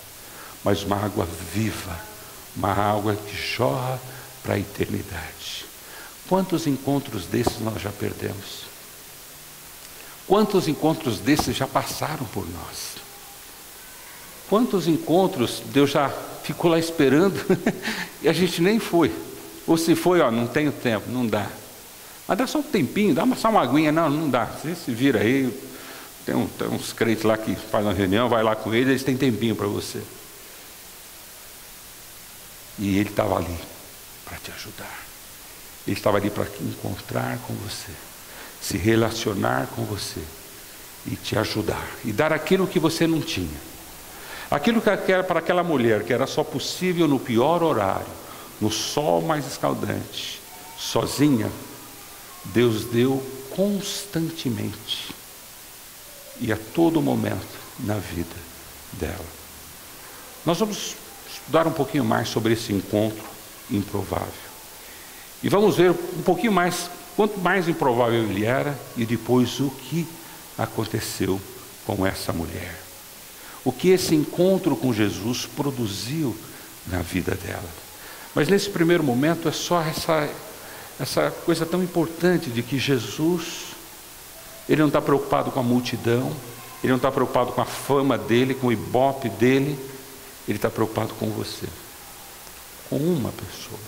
mas uma água viva, uma água que jorra para a eternidade. Quantos encontros desses nós já perdemos? Quantos encontros desses já passaram por nós? Quantos encontros Deus já ficou lá esperando e a gente nem foi? Ou se foi, não tenho tempo, não dá. Mas dá só um tempinho, dá só uma aguinha, não dá. Você se vira aí, tem uns crentes lá que fazem uma reunião, vai lá com eles têm tempinho para você. E Ele estava ali para te ajudar. Ele estava ali para encontrar com você, se relacionar com você e te ajudar, e dar aquilo que você não tinha. Aquilo que era para aquela mulher, que era só possível no pior horário, no sol mais escaldante, sozinha, Deus deu constantemente e a todo momento na vida dela. Nós vamos estudar um pouquinho mais sobre esse encontro improvável. E vamos ver um pouquinho mais, quanto mais improvável ele era, e depois o que aconteceu com essa mulher. O que esse encontro com Jesus produziu na vida dela. Mas nesse primeiro momento é só essa coisa tão importante de que Jesus, Ele não está preocupado com a multidão, Ele não está preocupado com a fama dele, com o ibope dele, Ele está preocupado com você, com uma pessoa.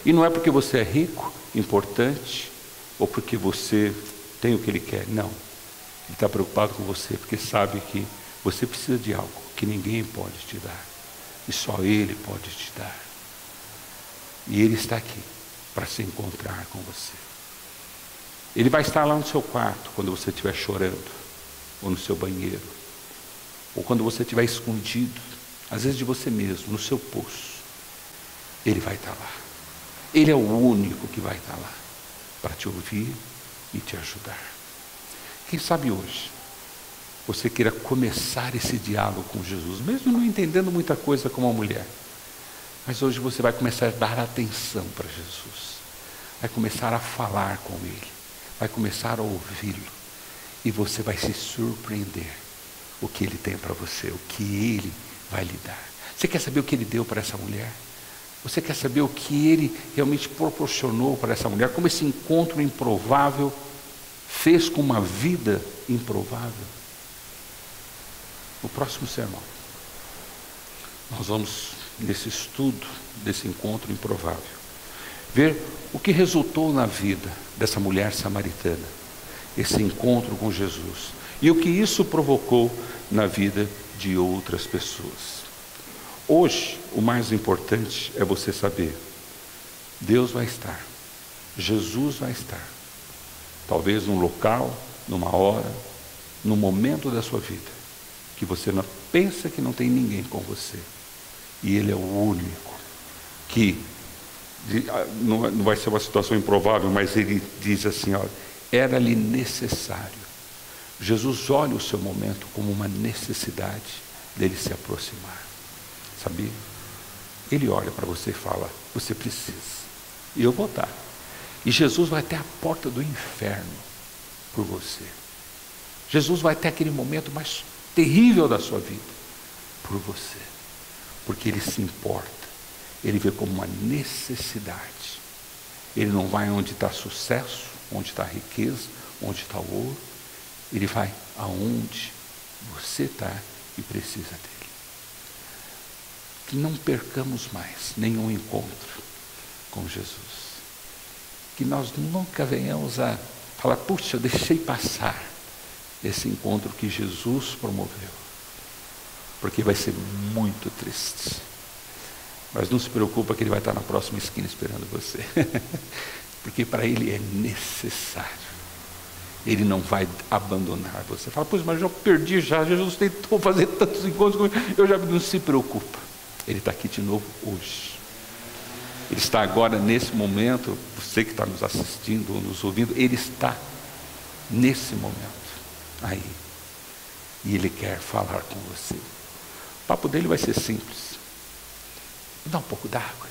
E não é porque você é rico, importante, ou porque você tem o que Ele quer, não. Ele está preocupado com você, porque sabe que você precisa de algo que ninguém pode te dar, e só Ele pode te dar. E Ele está aqui para se encontrar com você. Ele vai estar lá no seu quarto, quando você estiver chorando, ou no seu banheiro. ou quando você estiver escondido, às vezes de você mesmo, no seu poço, Ele vai estar lá. Ele é o único que vai estar lá para te ouvir e te ajudar. Quem sabe hoje você queira começar esse diálogo com Jesus, mesmo não entendendo muita coisa como a mulher, mas hoje você vai começar a dar atenção para Jesus, vai começar a falar com Ele, vai começar a ouvi-lo, e você vai se surpreender o que Ele tem para você, o que Ele vai lhe dar. Você quer saber o que Ele deu para essa mulher? Você quer saber o que Ele realmente proporcionou para essa mulher? Como esse encontro improvável fez com uma vida improvável? No próximo sermão, nós vamos, nesse estudo desse encontro improvável, ver o que resultou na vida dessa mulher samaritana, esse encontro com Jesus, e o que isso provocou na vida de outras pessoas. Hoje, o mais importante é você saber, Deus vai estar, Jesus vai estar, talvez num local, numa hora, num momento da sua vida, que você não pensa que não tem ninguém com você, e Ele é o único que, não vai ser uma situação improvável, mas Ele diz assim, olha, era-lhe necessário. Jesus olha o seu momento como uma necessidade dele se aproximar, sabia? Ele olha para você e fala, você precisa, e eu vou dar. E Jesus vai até a porta do inferno por você. Jesus vai até aquele momento mais terrível da sua vida por você, porque Ele se importa, Ele vê como uma necessidade. Ele não vai onde está sucesso, onde está riqueza, onde está o ouro. Ele vai aonde você está e precisa dele. Que não percamos mais nenhum encontro com Jesus. Que nós nunca venhamos a falar, puxa, eu deixei passar esse encontro que Jesus promoveu, porque vai ser muito triste. Mas não se preocupa que Ele vai estar na próxima esquina esperando você, porque para Ele é necessário. Ele não vai abandonar você. Fala, pois, mas eu já perdi já, Jesus tentou fazer tantos encontros comigo. Eu já não se preocupa. Ele está aqui de novo hoje. Ele está agora nesse momento, você que está nos assistindo ou nos ouvindo, Ele está nesse momento aí, e Ele quer falar com você. O papo dele vai ser simples. Me dá um pouco d'água,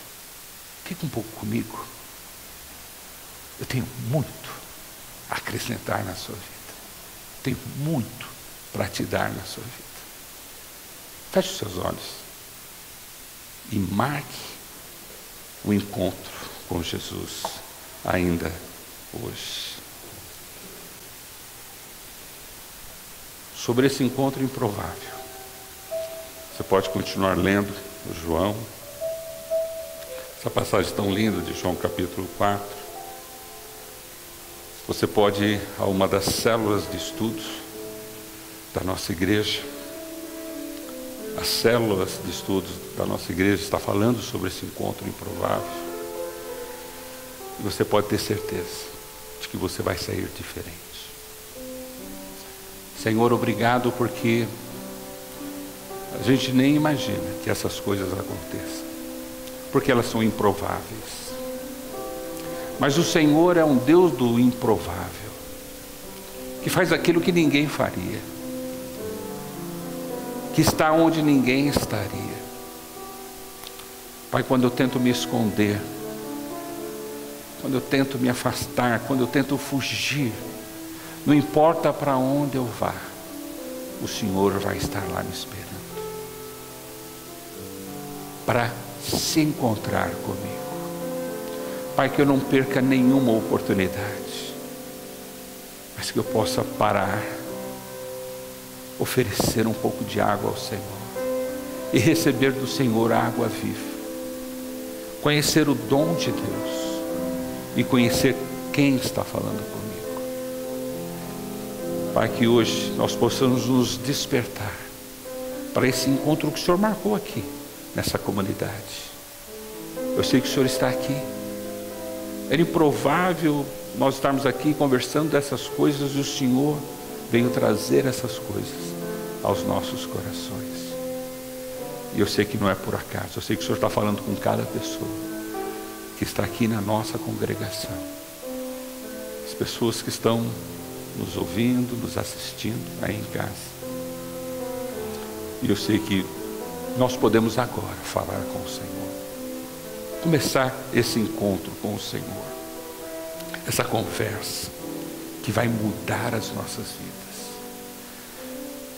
fica um pouco comigo, eu tenho muito a acrescentar na sua vida, tenho muito para te dar na sua vida. Feche os seus olhos e marque o encontro com Jesus ainda hoje. Sobre esse encontro improvável, você pode continuar lendo o João, essa passagem tão linda de João capítulo 4. Você pode ir a uma das células de estudos da nossa igreja. As células de estudos da nossa igreja está falando sobre esse encontro improvável. E você pode ter certeza de que você vai sair diferente. Senhor, obrigado, porque a gente nem imagina que essas coisas aconteçam, porque elas são improváveis. Mas o Senhor é um Deus do improvável, que faz aquilo que ninguém faria, que está onde ninguém estaria. Pai, quando eu tento me esconder, quando eu tento me afastar, quando eu tento fugir, não importa para onde eu vá, o Senhor vai estar lá me esperando, para se encontrar comigo. Pai, que eu não perca nenhuma oportunidade, mas que eu possa parar, oferecer um pouco de água ao Senhor e receber do Senhor a água viva, conhecer o dom de Deus e conhecer quem está falando comigo. Pai, que hoje nós possamos nos despertar para esse encontro que o Senhor marcou aqui, nessa comunidade. Eu sei que o Senhor está aqui. Era improvável nós estarmos aqui conversando dessas coisas, e o Senhor veio trazer essas coisas aos nossos corações. E eu sei que não é por acaso, eu sei que o Senhor está falando com cada pessoa que está aqui na nossa congregação, as pessoas que estão nos ouvindo, nos assistindo aí em casa. E eu sei que nós podemos agora falar com o Senhor, começar esse encontro com o Senhor, essa conversa que vai mudar as nossas vidas.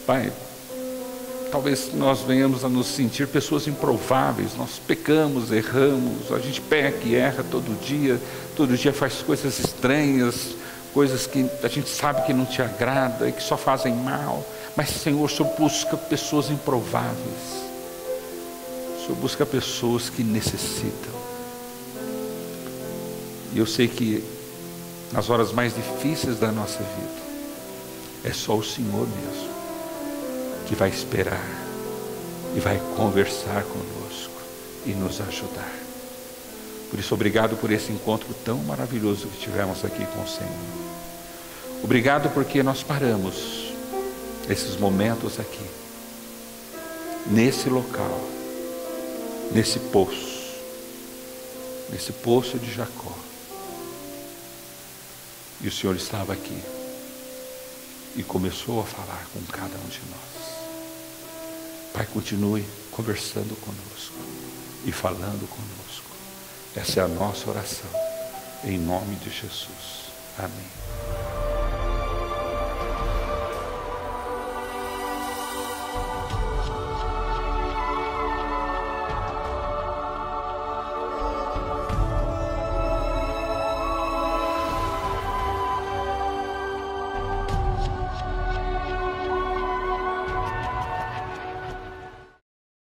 Pai, talvez nós venhamos a nos sentir pessoas improváveis, nós pecamos, erramos, a gente peca e erra todo dia faz coisas estranhas, coisas que a gente sabe que não te agrada e que só fazem mal. Mas, Senhor, o Senhor busca pessoas improváveis, o Senhor busca pessoas que necessitam. E eu sei que nas horas mais difíceis da nossa vida, é só o Senhor mesmo que vai esperar e vai conversar conosco e nos ajudar. Por isso, obrigado por esse encontro tão maravilhoso que tivemos aqui com o Senhor. Obrigado porque nós paramos esses momentos aqui, nesse local, nesse poço de Jacó. E o Senhor estava aqui e começou a falar com cada um de nós. Pai, continue conversando conosco e falando conosco. Essa é a nossa oração, em nome de Jesus. Amém.